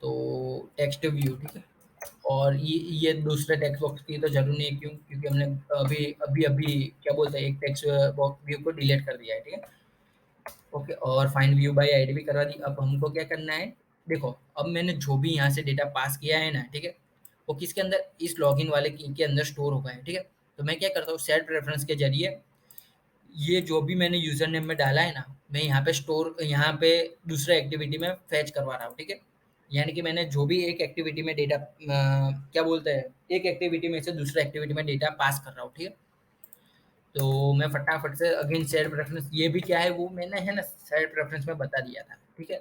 तो टेक्स्ट व्यू, ठीक है। और ये दूसरे टेक्स्ट बॉक्स की तो जरूर नहीं है, क्यों? क्योंकि हमने अभी अभी अभी क्या बोलते हैं, एक टेक्स्ट बॉक्स व्यू को डिलीट कर दिया है, ठीक है। ओके, और फाइंड व्यू बाय आईडी भी करवा दी। अब हमको क्या करना है, देखो अब मैंने जो भी यहाँ से डेटा पास किया है ना, ठीक है, वो किसके अंदर, इस लॉगिन वाले की के अंदर स्टोर होगा है, ठीक है। तो मैं क्या करता हूँ, सेट रेफरेंस के जरिए ये जो भी मैंने यूजर नेम में डाला है ना, मैं यहाँ पे स्टोर, यहाँ पे दूसरे एक्टिविटी में फैच करवा रहा हूँ, ठीक है। यानी कि मैंने जो भी एक एक्टिविटी में डेटा क्या बोलते हैं, एक एक्टिविटी में से दूसरे एक्टिविटी में डेटा पास कर रहा हूँ, ठीक है। तो मैं फटाफट से अगेन शेयर प्रेफरेंस, ये भी क्या है वो मैंने है ना शेयर प्रेफरेंस में बता दिया था, ठीक है।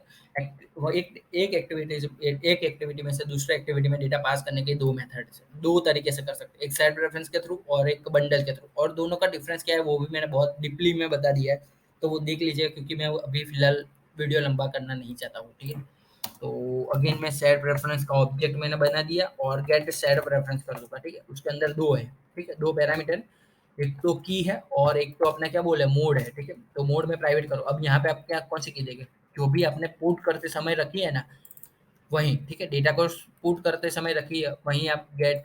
वो एक एक्टिविटी से एक एक्टिविटी में से दूसरे एक्टिविटी में डेटा पास करने के दो मेथड से, दो तरीके से कर सकते हैं, एक शेयर प्रेफरेंस के थ्रू और एक बंडल के थ्रू। और दोनों का डिफरेंस क्या है वो भी मैंने बहुत डीपली में बता दिया है, तो वो देख लीजिए, क्योंकि मैं अभी फिलहाल वीडियो लंबा करना नहीं चाहता हूँ, ठीक है। तो अगेन मैं शेयर प्रेफरेंस का ऑब्जेक्ट मैंने बना दिया और गेट शेयर प्रेफरेंस कर दूंगा, ठीक है। उसके अंदर दो है, ठीक है, दो पैरामीटर, एक तो की है और एक तो अपना क्या बोले, मोड है, ठीक है। तो मोड में प्राइवेट करो। अब यहाँ पे आप क्या, कौन सी की देंगे, जो भी आपने पुट करते समय रखी है ना, वही, ठीक है, डेटा को पुट करते समय रखी है वहीं आप गेट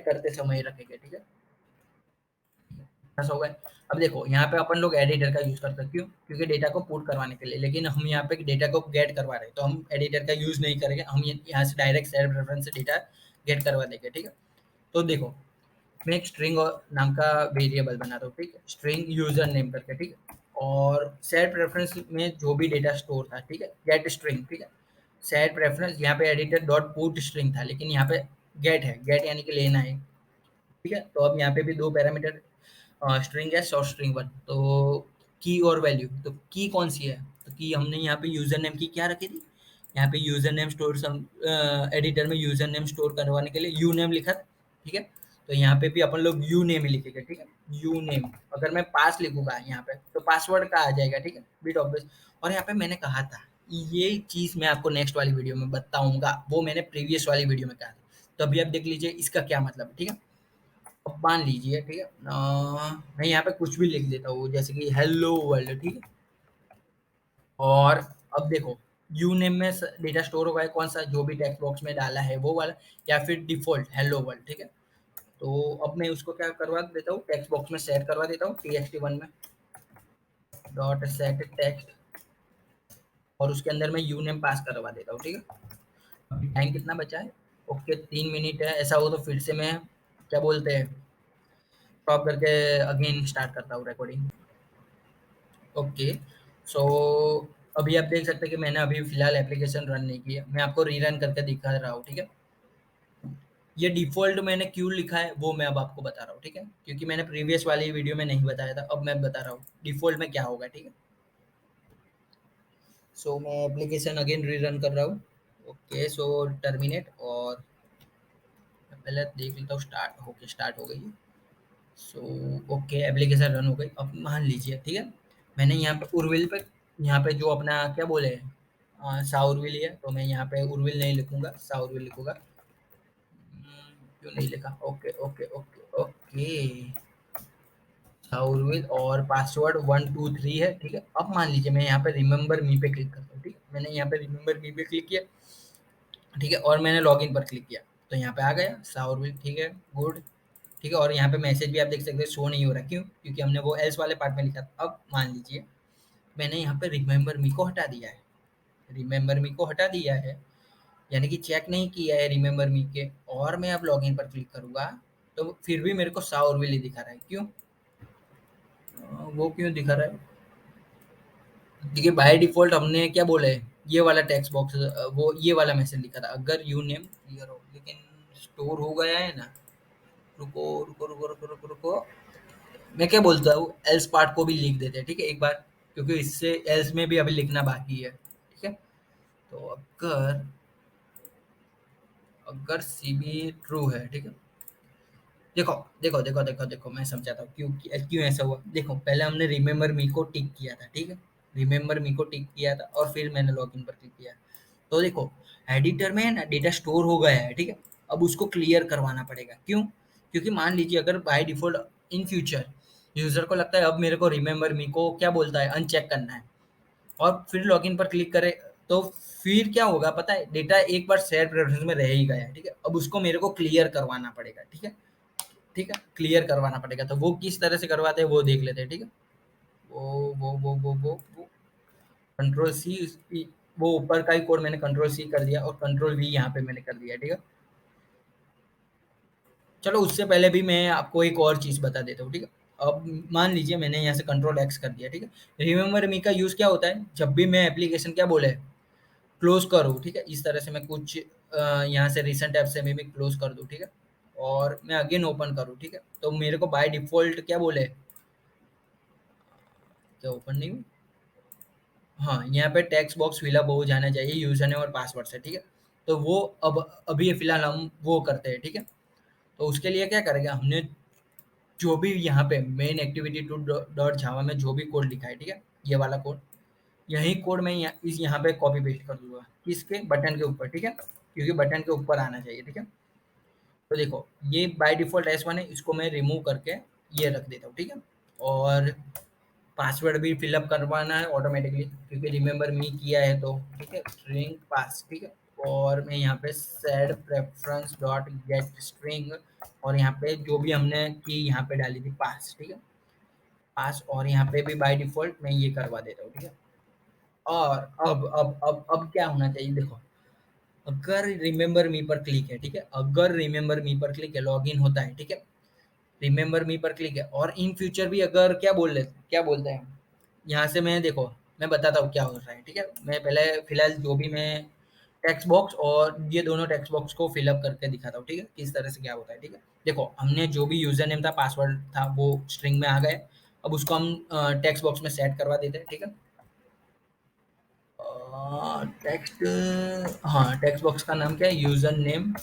करते समय रखेंगे, ठीक है। बस हो गए। अब देखो यहाँ पे अपन लोग एडिटर का यूज करते हैं, क्यों? क्योंकि डेटा को पुट करवाने के लिए, लेकिन हम यहाँ पे डेटा को गेट करवा रहे हैं, तो हम एडिटर का यूज नहीं करेंगे, हम यहाँ से डायरेक्ट सेल्फ रेफरेंस से डेटा गेट करवा देंगे, ठीक है। तो देखो मैं एक स्ट्रिंग नाम का वेरिएबल बनाता हूँ, ठीक है, स्ट्रिंग यूजर नेम करके, ठीक है। और सेट प्रेफरेंस में जो भी डेटा स्टोर था, ठीक है, गेट स्ट्रिंग, ठीक है। सेट प्रेफरेंस यहाँ पे एडिटर डॉट पुट स्ट्रिंग था, लेकिन यहाँ पे गेट है, गेट यानी कि लेना है, ठीक है। तो अब यहाँ पे भी दो पैरामीटर, स्ट्रिंग एस और स्ट्रिंग वन। तो की और वैल्यू, तो की कौन सी है, तो की हमने यहाँ पे यूजर नेम की क्या रखी थी, यहाँ पे user name store some, editor में यूजर नेम स्टोर करवाने के लिए यू नेम लिखा था, ठीक है। तो यहाँ पे भी अपन लोग यू नेम ही लिखेंगे, ठीक है, यू नेम। अगर मैं पास लिखूंगा यहाँ पे तो पासवर्ड का आ जाएगा, ठीक है, बिट ऑब्वियस। और यहाँ पे मैंने कहा था ये चीज़ मैं आपको नेक्स्ट वाली वीडियो में बताऊँगा, वो मैंने प्रीवियस वाली वीडियो में कहा था। तो अभी आप देख लीजिए इसका क्या मतलब है, ठीक है? अब मान लीजिए, ठीक है? मैं यहाँ पे कुछ भी लिख देता हूँ जैसे कि हेलो वर्ल्ड, ठीक है? और अब देखो यूनेम में डेटा स्टोर होगा है कौन सा, जो भी टेक्स्ट बॉक्स में डाला है वो वाला, या फिर डिफॉल्ट हेलो वर्ल्ड, ठीक है? तो अब मैं उसको क्या करवा देता हूँ, टेक्स्ट बॉक्स में सेट करवा देता हूँ txt1 में डॉट सेट टेक्स्ट, और उसके अंदर मैं यूनेम पास करवा देता हूँ, ठीक है? अभी टाइम कितना बचा है? ओके 3 मिनट है। ऐसा हो तो फिर से मैं क्या बोलते हैं स्टॉप करके अगेन स्टार्ट करता हूँ रिकॉर्डिंग। ओके, सो अभी आप देख सकते हैं कि मैंने अभी फिलहाल एप्लीकेशन रन नहीं किया, मैं आपको रीरन करके दिखा रहा हूँ, ठीक है? ये डिफ़ॉल्ट मैंने क्यों लिखा है वो मैं अब आपको बता रहा हूँ, ठीक है? क्योंकि मैंने प्रीवियस वाली वीडियो में नहीं बताया था, अब मैं बता रहा हूँ डिफ़ॉल्ट में क्या होगा, ठीक है? सो मैं एप्लीकेशन अगेन रीरन कर रहा हूँ। ओके, सो टर्मिनेट, और मैं पहले देख लेता हूँ स्टार्ट होके स्टार्ट हो गई है। सो ओके, एप्लीकेशन रन हो गई। अब मान लीजिए, ठीक है? मैंने यहाँ पे उर्विल पे, यहाँ पे जो अपना क्या बोले साउरविल है, तो मैं यहाँ पे उर्विल नहीं लिखूँगा, साउरविल लिखूँगा। क्यों नहीं लिखा? Okay, okay, okay, okay. साउरविल और पासवर्ड 123 है, ठीक है? अब मान लीजिए मैं यहाँ पे रिमेंबर मी पे क्लिक करता हूँ, ठीक है? मैंने यहाँ पे रिमेंबर मी पे क्लिक किया, ठीक है? और मैंने लॉगिन पर क्लिक किया, तो यहाँ पे आ गया साउरविल, ठीक है? गुड, ठीक है? और यहाँ पे मैसेज भी आप देख सकते हैं शो नहीं हो रहा, क्यों? क्योंकि हमने वो एल्स वाले पार्ट में लिखा था। अब मान लीजिए मैंने यहाँ पे रिमेंबर मी को हटा दिया है, रिमेंबर मी को हटा दिया है, यानी कि चेक नहीं किया है रिमेंबर मी के, और मैं अब लॉगिन पर क्लिक करूँगा, तो फिर भी मेरे को साउरविल ही दिखा रहा है, क्यों? वो क्यों दिखा रहा है? देखिए बाय डिफ़ॉल्ट हमने क्या बोला है, ये वाला टेक्स्ट बॉक्स वो ये वाला मैसेज लिखा था, अगर यू नेम क्लियर हो, लेकिन स्टोर हो गया है ना। रुको, रुको, रुको, रुको, रुको, रुको। मैं क्या बोलता हूँ, एल्स पार्ट को भी लिख देते हैं, ठीक है? एक बार, क्योंकि इससे एल्स में भी अभी लिखना बाकी है, ठीक है? तो अगर अगर सीबी ट्रू है, ठीक है? देखो, देखो, देखो, देखो, देखो, मैं समझाता हूँ क्यों क्यों ऐसा हुआ। देखो पहले हमने रिमेंबर मी को टिक किया था, ठीक है? रिमेंबर मी को टिक किया था और फिर मैंने लॉगिन पर क्लिक किया। तो देखो एडिटर में है ना डेटा स्टोर हो गया है, ठीक है? अब उसको क्लियर करवाना पड़ेगा, क्यों? क्योंकि मान लीजिए अगर by default in future user को लगता है अब मेरे को रिमेंबर मी को क्या बोलता है अनचेक करना है, और फिर लॉगिन पर क्लिक करे, तो फिर क्या होगा पता है? डेटा एक बार शेयर प्रेफ़रेंस में रह ही गया है, ठीक है? अब उसको मेरे को क्लियर करवाना पड़ेगा, ठीक है? ठीक है? क्लियर करवाना पड़ेगा, तो वो किस तरह से करवाते हैं वो देख लेते हैं, ठीक है? वो कंट्रोल सी, वो ऊपर का ही कोड मैंने कंट्रोल सी कर दिया और कंट्रोल वी यहाँ पे मैंने कर दिया, ठीक है? चलो उससे पहले भी मैं आपको एक और चीज़ बता देता हूँ, ठीक है? अब मान लीजिए मैंने यहाँ से कंट्रोल एक्स कर दिया, ठीक है? रिमेंबर मी का यूज़ क्या होता है? जब भी मैं एप्लीकेशन क्या बोले क्लोज़ करूँ, ठीक है? इस तरह से मैं कुछ यहाँ से रिसेंट ऐप से मैं भी क्लोज़ कर दूँ, ठीक है? और मैं अगेन ओपन करूँ, ठीक है? तो मेरे को बाय डिफ़ॉल्ट क्या बोले, क्या ओपन नहीं हुई? हाँ, यहाँ पे टेक्स्ट बॉक्स फिल अप हो जाना चाहिए यूज़र नेम और पासवर्ड से, ठीक है? तो वो अब अभी फ़िलहाल हम वो करते हैं, ठीक है? तो उसके लिए क्या करेंगे, हमने जो भी यहाँ पे मेन एक्टिविटी टू डॉट जावा में जो भी कोड लिखा है, ठीक है? ये वाला कोड, यही कोड मैं यहाँ पे कॉपी पेस्ट कर दूँगा, किसके? बटन के ऊपर, ठीक है? क्योंकि बटन के ऊपर आना चाहिए, ठीक है? तो देखो ये बाय डिफ़ॉल्ट एस1 है, इसको मैं रिमूव करके ये रख देता हूँ, ठीक है? और पासवर्ड भी फिलअप करवाना है ऑटोमेटिकली, क्योंकि रिमेंबर मी किया है तो, ठीक है? स्ट्रिंग पास, ठीक है? और मैं यहाँ पे said preference dot gate string, और यहाँ पे जो भी हमने की यहाँ पे डाली थी पास, ठीक है? पास, और यहाँ पे भी बाय डिफ़ॉल्ट मैं ये करवा देता हूँ, ठीक है? और अब क्या होना चाहिए देखो, अगर रिमेंबर मी पर क्लिक है, ठीक है? अगर रिमेंबर मी पर क्लिक है, लॉगिन होता है, ठीक है? रिमेंबर मी पर क्लिक है, और इन फ्यूचर भी अगर क्या बोलते हैं, यहाँ से मैं देखो मैं बताता हूँ क्या हो रहा है, ठीक है? मैं पहले फिलहाल जो भी मैं टेक्स्ट बॉक्स और ये दोनों टेक्स्ट बॉक्स को फिलअप करके दिखाता हूँ, ठीक है? किस तरह से क्या होता है, ठीक है? देखो हमने जो भी यूजर नेम था पासवर्ड था वो स्ट्रिंग में आ गए, अब उसको हम टेक्स्ट बॉक्स में सेट करवा देते हैं, ठीक है? टेक्स्ट, हाँ टेक्स्ट बॉक्स का नाम क्या है, यूजर नेम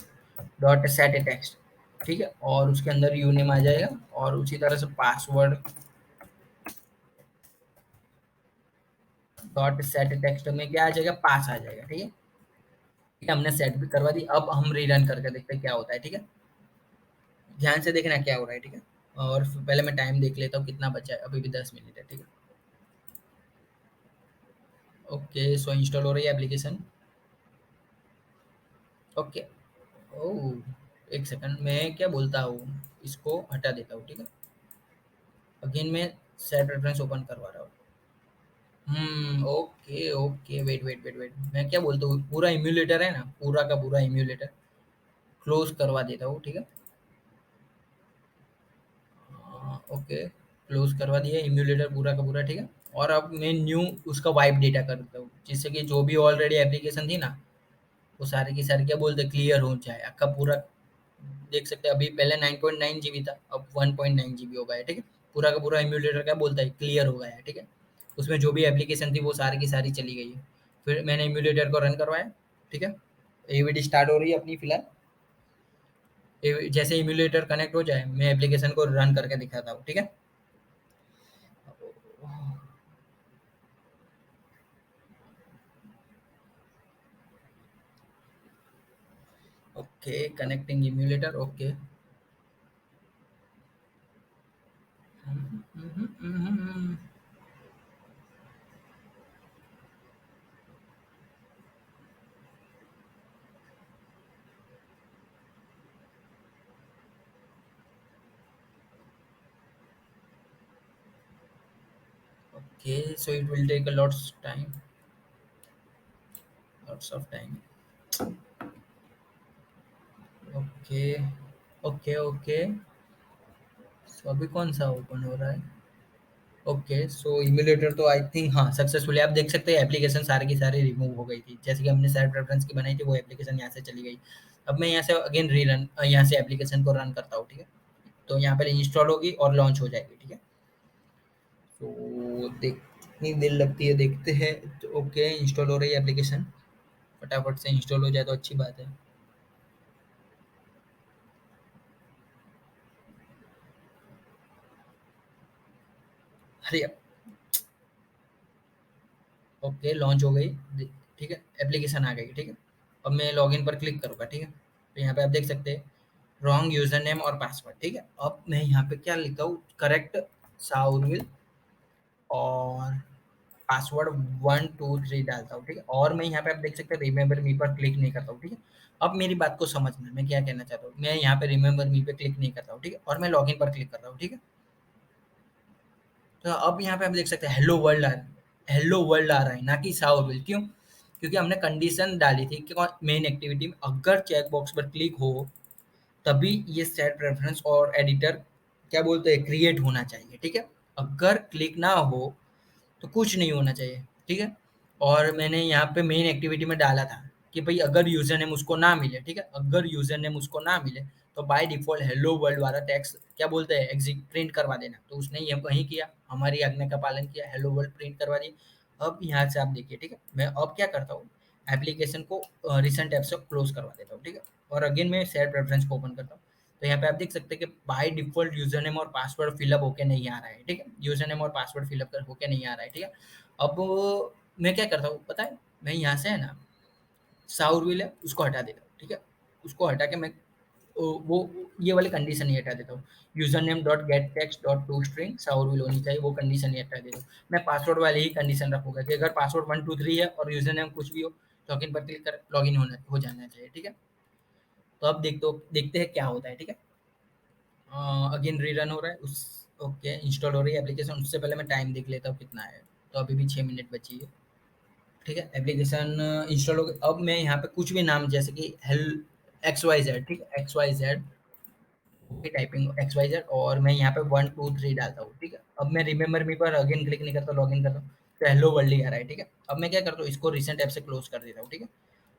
डॉट सेट ए टेक्स्ट, ठीक है? और उसके अंदर यू नेम आ जाएगा, और उसी तरह से पासवर्ड डॉट सेट टेक्स्ट में क्या आ जाएगा, पास आ जाएगा। ठीक है, ठीक है, हमने सेट भी करवा दी। अब हम रीरन करके देखते हैं क्या होता है। ठीक है, ध्यान से देखना क्या हो रहा है। ठीक है, और पहले मैं टाइम देख लेता हूँ कितना बचा है, अभी भी 10 मिनट है। ठीक है, ओके, सो इंस्टॉल हो रही है एप्लीकेशन। ओके, ओह एक सेकंड, मैं क्या बोलता हूँ, इसको हटा देता हूँ। ठीक है, अगेन मैं सेट रेफरेंस ओपन करवा रहा हूँ। Okay okay, wait wait wait wait, मैं क्या बोलता हूँ, पूरा इम्यूलेटर है ना, पूरा का पूरा इम्यूलेटर क्लोज करवा देता हूँ। ठीक है, ओके, क्लोज करवा दिया इम्यूलेटर पूरा का पूरा। ठीक है, और अब मैं न्यू उसका वाइप डेटा करता हूँ, जिससे कि जो भी ऑलरेडी एप्लीकेशन थी ना, वो सारी की सारी क्या बोलते हैं, क्लियर हो जाए आपका पूरा। देख सकते हैं अभी पहले 9.9 जीबी था, अब 1.9 जीबी हो गया है। ठीक है, पूरा का पूरा इम्यूलेटर क्या बोलता है, क्लियर हो गया है। ठीक है, उसमें जो भी एप्लीकेशन थी वो सारी की सारी चली गई है। फिर मैंने इम्यूलेटर को रन करवाया। ठीक है, एवीडी स्टार्ट हो रही है अपनी फिलहाल। जैसे इम्यूलेटर कनेक्ट हो जाए, मैं एप्लीकेशन को रन करके दिखाता हूँ। ठीक है, okay, connecting emulator. Okay, okay, so it will take a lots of time. Okay okay okay, so अभी कौन सा ओपन हो रहा है। ओके, सो इम्यूलेटर तो आई थिंक हाँ सक्सेसफुली, आप देख सकते हैं एप्लीकेशन सारी की सारी रिमूव हो गई थी, जैसे कि हमने सेल्फ रेफरेंस की बनाई थी, वो एप्लीकेशन यहाँ से चली गई। अब मैं यहाँ से अगेन रीरन, यहाँ से एप्लीकेशन को रन करता हूँ। ठीक है, तो यहाँ पर इंस्टॉल होगी और लॉन्च हो जाएगी। ठीक है, तो देख कितनी देर लगती है देखते हैं। तो ओके, इंस्टॉल हो रही है एप्लीकेशन, फटाफट से इंस्टॉल हो जाए तो अच्छी बात है। अरे ओके, लॉन्च हो गई। ठीक है, एप्लीकेशन आ गई। ठीक है, अब मैं लॉगिन पर क्लिक करूँगा। ठीक है, तो यहाँ पे आप देख सकते हैं रॉन्ग यूजर नेम और पासवर्ड। ठीक है, अब मैं यहाँ पे क्या लिखता हूँ, करेक्ट साउरविल, और पासवर्ड 1 2 3 डालता हूँ। ठीक है, और मैं यहाँ पे आप देख सकते हैं रिमेंबर मी पर क्लिक नहीं करता हूँ। ठीक है, अब मेरी बात को समझना, मैं क्या कहना चाहता हूँ, मैं यहाँ पे रिमेंबर मी पे क्लिक नहीं करता हूँ। ठीक है, और मैं लॉगिन पर क्लिक करता हूँ। ठीक है, तो अब यहाँ पे आप देख सकते हैं हेलो वर्ल्ड आ रहा है, हेलो वर्ल्ड आ रहा है, ना कि साउरविल। क्यों? क्योंकि हमने कंडीशन डाली थी कि मेन एक्टिविटी में अगर चेक बॉक्स पर क्लिक हो, तभी ये सेट रेफरेंस और एडिटर क्या बोलते हैं, क्रिएट होना चाहिए। ठीक है, अगर क्लिक ना हो तो कुछ नहीं होना चाहिए। ठीक है, और मैंने यहाँ पे मेन एक्टिविटी में डाला था कि भाई अगर यूजर नेम उसको ना मिले, ठीक है, अगर यूजर नेम उसको ना मिले, तो बाय डिफॉल्ट हेलो वर्ल्ड वाला टेक्स्ट क्या बोलते हैं, एग्जिट प्रिंट करवा देना। तो उसने ये वही किया, हमारी आज्ञा का पालन किया, हेलो वर्ल्ड प्रिंट करवा दी। अब यहाँ से आप देखिए। ठीक है, मैं अब क्या करता हूँ, एप्लीकेशन को रिसेंट ऐप से क्लोज करवा देता हूँ। ठीक है, और अगेन मैं शेयर प्रेफरेंस को ओपन करता हूँ। तो यहाँ पे आप देख सकते हैं कि बाय डिफॉल्ट यूजर नेम और पासवर्ड फिलअप होके नहीं आ रहा है। ठीक है, यूजर नेम और पासवर्ड फिलअप होके नहीं आ रहा है। ठीक है, अब मैं क्या करता हूँ पता है, मैं यहाँ से है ना, साउरविल है उसको हटा देता हूँ। ठीक है, उसको हटा के मैं वो ये वाली कंडीशन ही हटा देता हूँ, username dot get text dot to string साउरविल होनी चाहिए, वो कंडीशन ही हटा देता हूँ। मैं पासवर्ड वाली ही कंडीशन रखूंगा कि अगर पासवर्ड 1 2 3 है और यूजर नेम कुछ भी हो, लॉगिन पर क्लिक कर लॉगिन होना हो जाना चाहिए। ठीक है, तो अब देखते हैं क्या होता है। ठीक है, अगेन रीरन हो रहा है उस, ओके, इंस्टॉल हो रही है एप्लीकेशन। उससे पहले मैं टाइम देख लेता हूँ कितना है, तो अभी भी 6 मिनट बची है। ठीक है, एप्लीकेशन इंस्टॉल हो गई। अब मैं यहाँ पे कुछ भी नाम, जैसे कि हेल एक्स वाई जेड, ठीक है, X Y Z, okay, typing X Y Z, और मैं यहाँ पे 1 2 3 डालता हूँ। ठीक है, अब मैं रिमेंबर मी पर अगेन क्लिक नहीं करता, लॉगिन करता हूँ, तो हेलो वर्ल्ड ही आ रहा है। ठीक है, अब मैं क्या करता हूँ, इसको रिसेंट ऐप से क्लोज कर देता हूँ। ठीक है,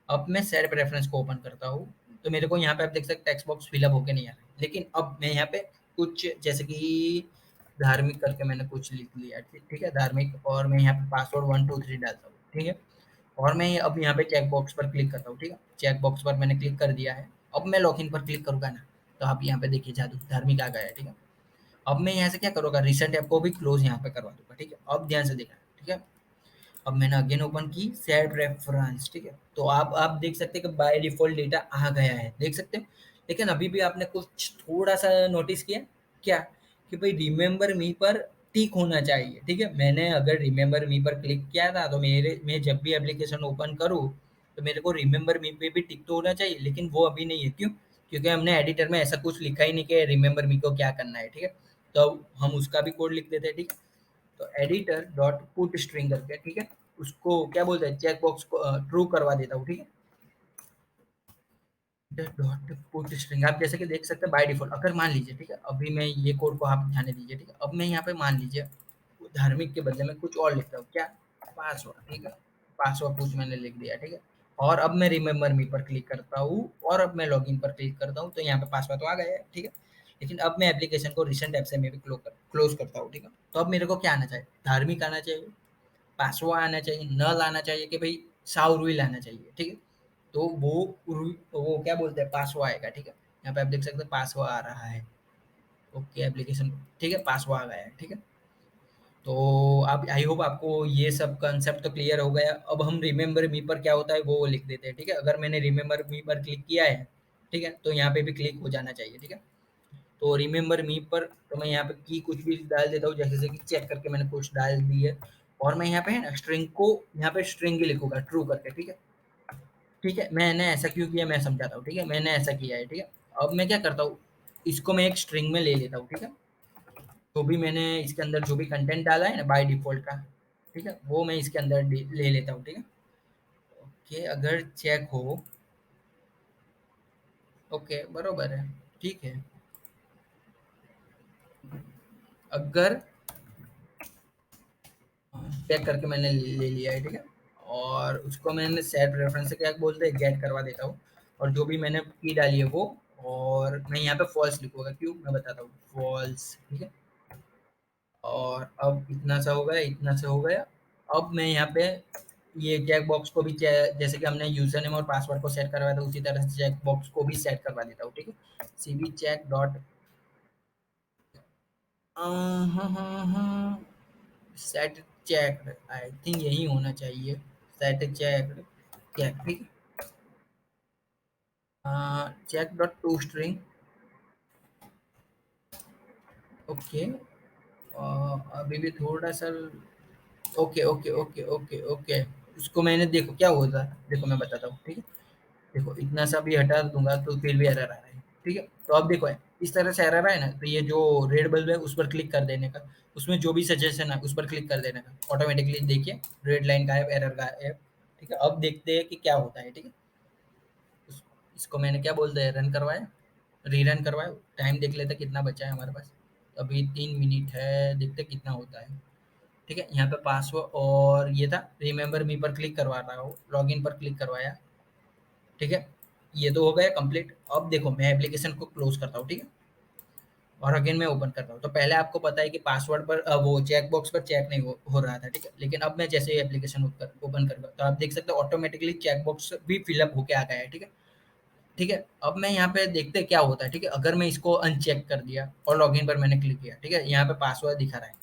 अब मैं सेट प्रेफरेंस को ओपन करता हूँ, तो मेरे को यहाँ पे आप देख सकते हैं टेक्स्ट बॉक्स फिलअप होके नहीं आ रहा है, लेकिन अब मैं यहाँ पे कुछ जैसे कि धार्मिक करके मैंने कुछ लिख लिया। ठीक है, धार्मिक, और मैं यहाँ पे पासवर्ड 1 2 3 डालता हूँ। ठीक है, और मैं अब यहाँ पे चेक बॉक्स पर क्लिक करता हूँ। ठीक है, चेक बॉक्स पर मैंने क्लिक कर दिया है। अब मैं लॉगिन पर क्लिक करूँगा ना, तो आप यहाँ पे देखिए जादू धार्मिक आ गया है। ठीक है, अब मैं यहाँ से क्या करूँगा, रिसेंट ऐप को भी क्लोज यहाँ पे करवा दूंगा। ठीक है, अब ध्यान से देखना। ठीक है, अब मैंने अगेन ओपन की सेट रेफरेंस, ठीक है। तो आप देख सकते हैं कि बाय डिफ़ॉल्ट डेटा आ गया है, देख सकते हैं। लेकिन अभी भी आपने कुछ थोड़ा-सा नोटिस किया? क्या? कि भाई रिमेंबर मी पर टिक होना चाहिए, ठीक है। मैंने अगर रिमेंबर मी पर क्लिक किया था तो मेरे मैं जब भी एप्लीकेशन ओपन करूँ तो मेरे को रिमेंबर मी पे भी टिक तो होना चाहिए, लेकिन वो अभी नहीं है। क्यों? क्योंकि हमने एडिटर में ऐसा कुछ लिखा ही नहीं कि रिमेंबर मी को क्या करना है, ठीक है। तो अब हम उसका भी कोड लिख देते हैं, ठीक है। तो एडिटर डॉट पुट स्ट्रिंग करके, ठीक है, उसको क्या बोलते हैं, चेक बॉक्स को ट्रू करवा देता हूँ, ठीक है। डॉट पुट स्ट्रिंग आप जैसे कि देख सकते हैं बाय डिफॉल्ट, अगर मान लीजिए, ठीक है, अभी मैं ये कोड को आप जाने दीजिए, ठीक है। अब मैं यहाँ पे मान लीजिए धार्मिक के बदले में कुछ और लिखता हूँ, क्या, पासवर्ड, ठीक है। पासवर्ड कुछ मैंने लिख दिया, ठीक है। और अब मैं रिमेंबर मी पर क्लिक करता हूँ और अब मैं लॉगिन पर क्लिक करता हूँ, तो यहाँ पे पासवर्ड तो आ गया है, ठीक है। लेकिन अब मैं एप्लीकेशन को रिसेंट ऐप से मैं भी क्लोज करता हूँ, ठीक है। तो अब मेरे को क्या आना चाहिए, धार्मिक आना चाहिए, पासवर्ड आना चाहिए, नल आना चाहिए, कि भाई साउरविल आना चाहिए, ठीक है। तो वो क्या बोलते हैं, पासवर्ड आएगा, ठीक है। यहाँ पे आप देख सकते हैं पासवर्ड आ रहा है। ओके एप्लीकेशन, ठीक है, पासवर्ड आ गया है, ठीक है। तो आप आई होप आपको ये सब कंसेप्ट तो क्लियर हो गया। अब हम रिमेंबर मी पर क्या होता है वो लिख देते हैं, ठीक है। अगर मैंने रिमेंबर मी पर क्लिक किया है, ठीक है, तो यहाँ पे भी क्लिक हो जाना चाहिए, ठीक है। तो रिमेंबर मी पर तो मैं यहाँ पे की कुछ भी डाल देता हूँ, जैसे कि चेक करके मैंने कुछ डाल दी है। और मैं यहाँ पे है ना स्ट्रिंग को यहाँ पे स्ट्रिंग ही लिखूंगा ट्रू करके, ठीक है। ठीक है, मैंने ऐसा क्यों किया मैं समझाता हूँ, ठीक है। मैंने ऐसा किया है, ठीक है। अब मैं क्या करता हूँ, इसको मैं एक स्ट्रिंग में ले लेता हूँ, ठीक है। तो भी मैंने इसके अंदर जो भी कंटेंट डाला है ना बाय डिफ़ॉल्ट का, ठीक है, वो मैं इसके अंदर ले लेता हूँ, ठीक है। ओके, अगर चेक हो, ओके, बरोबर है, ठीक है। अगर चेक करके मैंने ले लिया है, ठीक है। और उसको मैंने सेट रेफरेंस से क्या बोलते हैं, गेट करवा देता हूँ। और जो भी मैंने की डाली है वो, और मैं यहाँ पे फॉल्स लिखूंगा, क्यों मैं बताता हूँ, फॉल्स, ठीक है। और अब इतना सा हो गया, इतना सा हो गया। अब मैं यहाँ पे ये चेक बॉक्स को भी जैसे कि हमने यूजर नेम और पासवर्ड को सेट करवाया था उसी तरह से चेक बॉक्स को भी सेट करवा देता हूँ, ठीक है। C B check dot set check, I think यही होना चाहिए, सेट चेक चेक, ठीक है। Check dot to string, okay. अभी भी थोड़ा सा, okay okay okay okay okay. उसको मैंने देखो क्या होता है, देखो मैं बताता हूँ, ठीक है। देखो इतना सा भी हटा दूंगा तो फिर भी एरर आ रहा है, ठीक है। तो अब देखो इस तरह से एरर है ना, तो ये जो रेड बल्ब है उस पर क्लिक कर देने का, उसमें जो भी सजेशन है उस पर क्लिक कर देने का, ऑटोमेटिकली देखिए रेड लाइन गायब, एरर गायब, ठीक है। अब देखते हैं कि क्या होता है, ठीक है। इसको मैंने क्या बोलते हैं, रन करवाया, रीरन करवाया, टाइम देख लेते कितना बचा है हमारे पास। अभी 3 मिनट है, देखते कितना होता है, ठीक है। यहाँ पे पासवर्ड और ये था, रिमेंबर मी पर क्लिक करवा रहा हूँ, लॉगिन पर क्लिक करवाया, ठीक है। ये तो हो गया कंप्लीट। अब देखो मैं एप्लीकेशन को क्लोज करता हूँ, ठीक है। और अगेन मैं ओपन करता हूँ, तो पहले आपको पता है कि पासवर्ड पर वो चेक बॉक्स पर चेक नहीं हो रहा था, ठीक है। लेकिन अब मैं जैसे एप्लीकेशन ओपन कर तो आप देख सकते हो ऑटोमेटिकली चेक बॉक्स भी फिलअप होके आ गया है, ठीक है। ठीक है, अब मैं यहाँ पे देखते हैं क्या होता है, ठीक है। अगर मैं इसको अनचेक कर दिया और लॉगिन पर मैंने क्लिक किया, ठीक है, यहाँ पे पासवर्ड दिखा रहा है।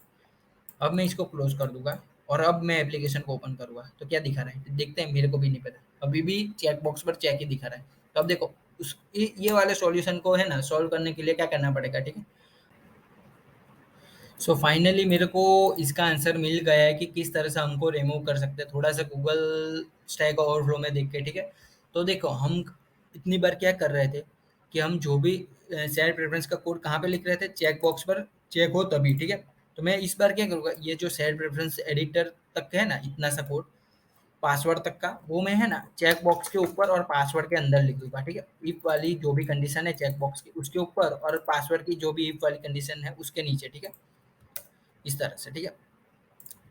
अब मैं इसको क्लोज कर दूंगा और अब मैं एप्लीकेशन को ओपन करूंगा तो क्या दिखा रहा है देखते हैं, मेरे को भी नहीं पता, अभी भी चेक बॉक्स पर चेक ही दिखा रहा है। तो अब देखो ये वाले सॉल्यूशन को है ना सॉल्व करने के लिए क्या करना पड़ेगा, ठीक है। सो फाइनली मेरे को इसका आंसर मिल गया है कि किस तरह से हमको रिमूव कर सकते हैं, थोड़ा सा गूगल स्टैक ओवरफ्लो में देख के, ठीक है। तो देखो हम इतनी बार क्या कर रहे थे कि हम जो भी शेयर प्रेफरेंस का कोड कहाँ पे लिख रहे थे, चेक बॉक्स पर चेक हो तभी, ठीक है। तो मैं इस बार क्या करूँगा, ये जो शेयर प्रेफरेंस एडिटर तक है ना इतना सा कोड, पासवर्ड तक का वो मैं है ना चेक बॉक्स के ऊपर और पासवर्ड के अंदर लिख दूंगा, ठीक है। इफ वाली जो भी कंडीशन है चेक बॉक्स की उसके ऊपर और पासवर्ड की जो भी इफ वाली कंडीशन है उसके नीचे, ठीक है। इस तरह से, ठीक है।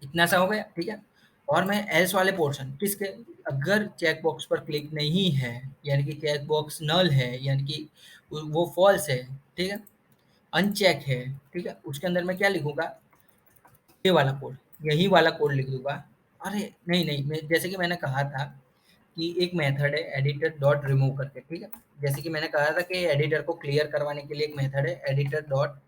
इतना सा हो गया, ठीक है। और मैं एल्स वाले पोर्शन किसके, अगर चेक बॉक्स पर क्लिक नहीं है, यानी कि चेक बॉक्स नल है, यानी कि वो फॉल्स है, ठीक है, अनचेक है, ठीक है, उसके अंदर मैं क्या लिखूंगा, ये वाला कोड, यही वाला कोड लिख दूंगा। अरे नहीं नहीं, मैं जैसे कि मैंने कहा था कि एक मेथड है एडिटर डॉट रिमूव करके, ठीक है। जैसे कि मैंने कहा था कि एडिटर को क्लियर करवाने के लिए एक मेथड है एडिटर डॉट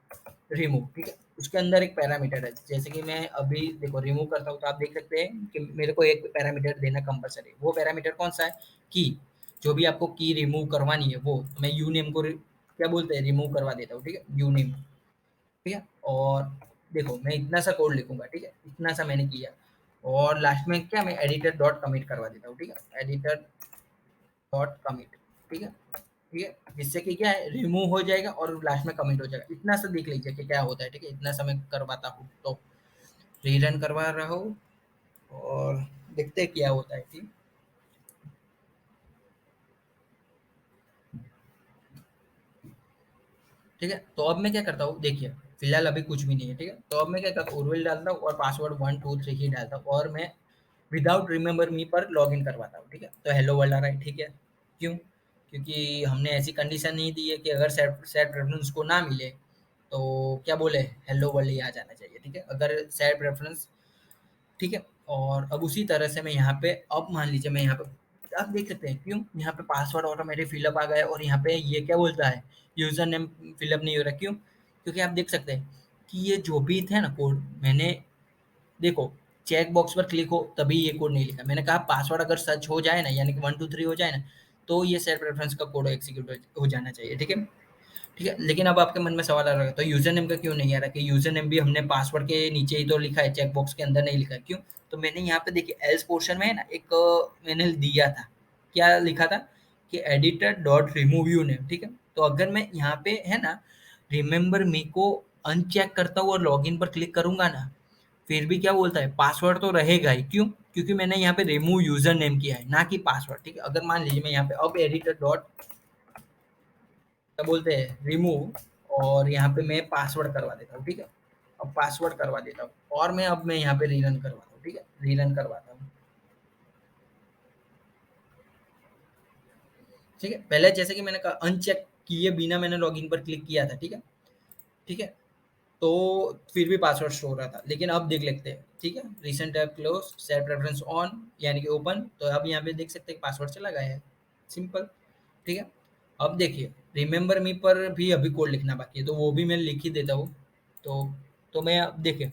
रिमूव, ठीक है। उसके अंदर एक पैरामीटर है, जैसे कि मैं अभी देखो रिमूव करता हूँ तो आप देख सकते हैं कि मेरे को एक पैरामीटर देना कंपलसरी है। वो पैरामीटर कौन सा है? की। जो भी आपको की रिमूव करवानी है वो, तो मैं यू नेम को क्या बोलते हैं, रिमूव करवा देता हूँ, ठीक है, यू नेम, ठीक है। और देखो मैं इतना सा कोड लिखूंगा, ठीक है, इतना सा मैंने किया, और लास्ट में क्या, मैं एडिटर डॉट कमिट करवा देता हूँ, ठीक है, एडिटर डॉट कमिट, ठीक है, ठीक है, जिससे कि क्या है, रिमूव हो जाएगा और लास्ट में कमिट हो जाएगा। इतना सा देख लीजिए कि क्या होता है, ठीक है, इतना सा मैं करवाता हूँ, तो रीरन करवा रहा हूँ और देखते हैं क्या होता है, ठीक। ठीक है, तो अब मैं क्या करता हूँ, देखिए फिलहाल अभी कुछ भी नहीं है, ठीक है, तो अब मैं क्या करता हूँ, उर्विल डालता हूँ और पासवर्ड 1 2 3 ही डालता हूँ, और मैं विदाउट रिमेंबर मी पर लॉग इन करवाता हूँ, ठीक है, तो हेलो वर्ल्ड आ रहा है, ठीक है। क्यों? क्योंकि हमने ऐसी कंडीशन नहीं दी है कि अगर सेट सेट रेफरेंस को ना मिले तो क्या बोले, हेलो वर्ल्ड ही आ जाना चाहिए, ठीक है, अगर सेट रेफरेंस, ठीक है। और अब उसी तरह से मैं यहाँ पे, अब मान लीजिए मैं यहाँ पे, आप देख सकते हैं क्यों यहाँ पे पासवर्ड ऑटोमेटिक फिलअप आ गया है, और यहाँ पे ये क्या बोलता है, यूजर नेम फिलअप नहीं हो रहा, क्यों? क्योंकि आप देख सकते हैं कि ये जो भी थे ना कोड, मैंने, देखो, चेक बॉक्स पर क्लिक हो तभी ये कोड नहीं लिखा। मैंने कहा पासवर्ड अगर सच हो जाए ना, यानी कि 1 2 3 हो जाए ना, तो ये सेल्फ रेफरेंस का कोड एग्जीक्यूट हो जाना चाहिए, ठीक है। ठीक है, लेकिन अब आपके मन में सवाल आ रहा है, तो यूज़र नेम का क्यों नहीं आ रहा, कि यूज़र नेम भी हमने पासवर्ड के नीचे ही तो लिखा है, चेक बॉक्स के अंदर नहीं लिखा है, क्यों? तो मैंने यहाँ पे देखिए एल्स पोर्शन में है ना, एक मैंने दिया था, क्या लिखा था, कि editor dot remove you name, ठीक है। तो अगर मैं यहाँ पे है ना, रिमेंबर मी को अनचेक करता हूँ और लॉगिन पर क्लिक करूंगा ना, फिर भी क्या बोलता है, पासवर्ड तो रहेगा ही, क्यों? क्योंकि मैंने यहाँ पे रिमूव यूजर नेम किया है, ना कि पासवर्ड, ठीक है। अगर मान लीजिए मैं यहाँ पे अब एडिटर डॉट, क्या बोलते हैं, रिमूव, और यहाँ पे मैं पासवर्ड करवा देता हूँ, ठीक है। अब पासवर्ड करवा देता हूँ, और मैं अब मैं यहाँ पे रीरन करवाता हूँ, ठीक है, रीरन करवाता हूँ, ठीक है। पहले जैसे कि मैंने कहा अनचेक किए बिना मैंने लॉगिन पर क्लिक किया था, ठीक है, ठीक है। तो फिर भी पासवर्ड शो हो रहा था, लेकिन अब देख लेते हैं, ठीक है, recent app close, set preference on, यानी कि ओपन, तो अब यहाँ पे देख सकते हैं पासवर्ड चला गया है, सिंपल, ठीक है। अब देखिए रिमेंबर मी पर भी अभी कोड लिखना बाकी है, तो वो भी मैं लिख ही देता हूँ। तो मैं अब देखिए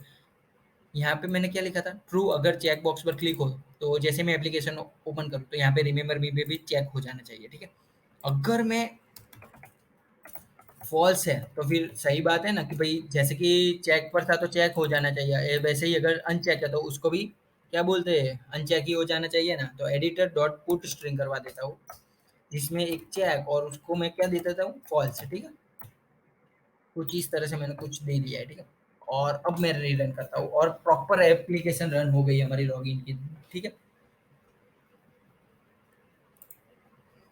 यहाँ पे मैंने क्या लिखा था, ट्रू, अगर चेक बॉक्स पर क्लिक हो, तो जैसे मैं एप्लीकेशन ओपन करूँ तो यहाँ पे रिमेंबर मी पे भी चेक हो जाना चाहिए, ठीक है। अगर मैं फॉल्स है तो फिर सही बात है ना, कि भाई जैसे कि चेक पर था तो चेक हो जाना चाहिए, वैसे ही अगर अनचेक है तो उसको भी क्या बोलते हैं, अनचेक ही हो जाना चाहिए ना। तो एडिटर डॉट पुट स्ट्रिंग करवा देता हूँ, जिसमें एक चेक और उसको मैं क्या दे देता हूँ, फॉल्स, ठीक है। कुछ इस तरह से मैंने कुछ दे दिया है, ठीक है। और अब मैं रीरन करता हूँ और प्रॉपर एप्लीकेशन रन हो गई हमारी लॉगिन की, ठीक है।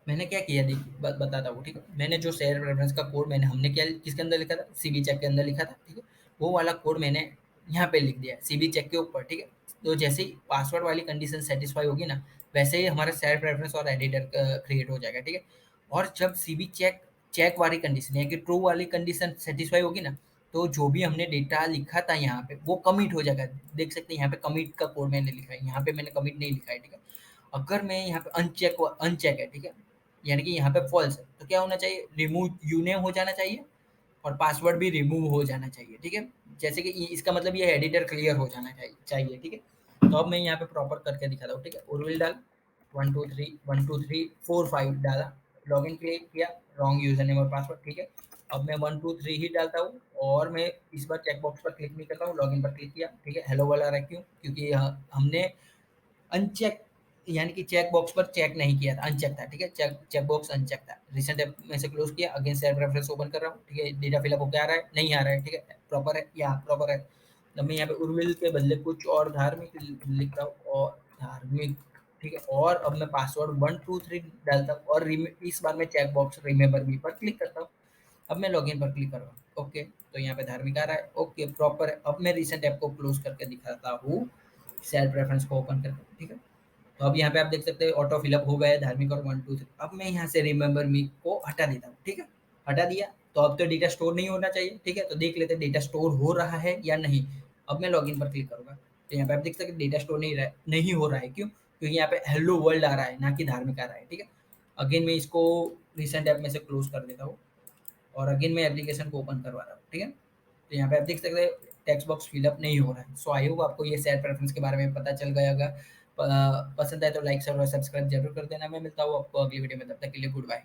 मैंने क्या किया, देखिए बताता हूँ, ठीक है। मैंने जो शेयर रेफरेंस का कोड मैंने हमने क्या किसके अंदर लिखा था, सीबी चेक के अंदर लिखा था, ठीक है। वो वाला कोड मैंने यहाँ पे लिख दिया सीबी चेक के ऊपर, ठीक है। तो जैसे ही पासवर्ड वाली कंडीशन सेटिस्फाई होगी ना, वैसे ही हमारा शेयर रेफरेंस और एडिटर क्रिएट हो जाएगा, ठीक है। और जब सीबी चेक चेक वाली कंडीशन यानी कि ट्रू वाली कंडीशन सेटिस्फाई होगी ना, तो जो भी हमने डेटा लिखा था यहाँ पे वो कमिट हो जाएगा। देख सकते हैं यहाँ पे कमिट का कोड मैंने लिखा है, यहाँ पे मैंने कमिट नहीं लिखा है, ठीक है। अगर मैं यहाँ पे अनचेक अनचेक है, ठीक है, यानी कि यहाँ पे फॉल्स है, तो क्या होना चाहिए, रिमूव यूनेम हो जाना चाहिए और पासवर्ड भी रिमूव हो जाना चाहिए, ठीक है। जैसे कि इसका मतलब ये एडिटर क्लियर हो जाना चाहिए, ठीक है। तो अब मैं यहाँ पे प्रॉपर करके दिखाता हूँ, ठीक है। उर्विल डाल 1 2 3 1 2 3 4 5 डाला, लॉगिन क्लिक किया, रॉन्ग यूजर नेम और पासवर्ड, ठीक है। अब मैं 1 2 3 ही डालता हूँ, और मैं इस बार चेक बॉक्स पर क्लिक नहीं करता हूँ, लॉगिन पर क्लिक किया, ठीक है। हेलो वाला रहा, क्यों? क्योंकि हमने अनचेक यानी कि चेक बॉक्स पर चेक नहीं किया था, अनचेक था, ठीक है। चेक चेक बॉक्स अनचेक था। रिसेंट ऐप में से क्लोज किया, अगेन सेल्फ रेफरेंस ओपन कर रहा हूँ, ठीक है। डेटा फिलअप होकर आ रहा है, नहीं आ रहा है, ठीक है, प्रॉपर है, यहाँ प्रॉपर है। तो मैं यहाँ पे उर्विल के बदले कुछ और धार्मिक लिखता हूँ, और धार्मिक, ठीक है। और अब मैं पासवर्ड 1 2 3 डालता हूँ, और इस बार मैं चेक बॉक्स रिमेंबर मी पर क्लिक करता हूँ। अब मैं लॉगिन पर क्लिक कर रहा हूँ, ओके, तो यहाँ पे धार्मिक आ रहा है, ओके, प्रॉपर है। अब मैं रिसेंट ऐप को क्लोज करके दिखाता हूँ, सेल्फ रेफरेंस को ओपन करके, ठीक है। तो अब यहाँ पे आप देख सकते हैं ऑटो फिलअप हो गया है, धार्मिक और 1 2 3। अब मैं यहाँ से रिमेंबर मी को हटा देता हूँ, ठीक है। हटा दिया, तो अब तो डेटा स्टोर नहीं होना चाहिए, ठीक है। तो देख लेते हैं डेटा स्टोर हो रहा है या नहीं। अब मैं लॉगिन पर क्लिक करूंगा, तो यहाँ पे आप देख सकते हैं डेटा स्टोर नहीं हो रहा है, क्यों? क्योंकि यहाँ पे हेलो वर्ल्ड आ रहा है, ना कि धार्मिक आ रहा है, ठीक है। अगेन मैं इसको रिसेंट ऐप में से क्लोज कर देता हूँ, और अगेन मैं एप्लीकेशन को ओपन करवा रहा हूँ, ठीक है। तो यहाँ पे आप देख सकते हैं टेक्स्ट बॉक्स फिलअप नहीं हो रहा है। सो आई होप आपको ये सेट प्रेफरेंस के बारे में पता चल गया होगा। पसंद आए तो लाइक और सब्सक्राइब जरूर कर देना। मैं मिलता हूँ आपको अगली वीडियो में, तब तक के लिए गुड बाय।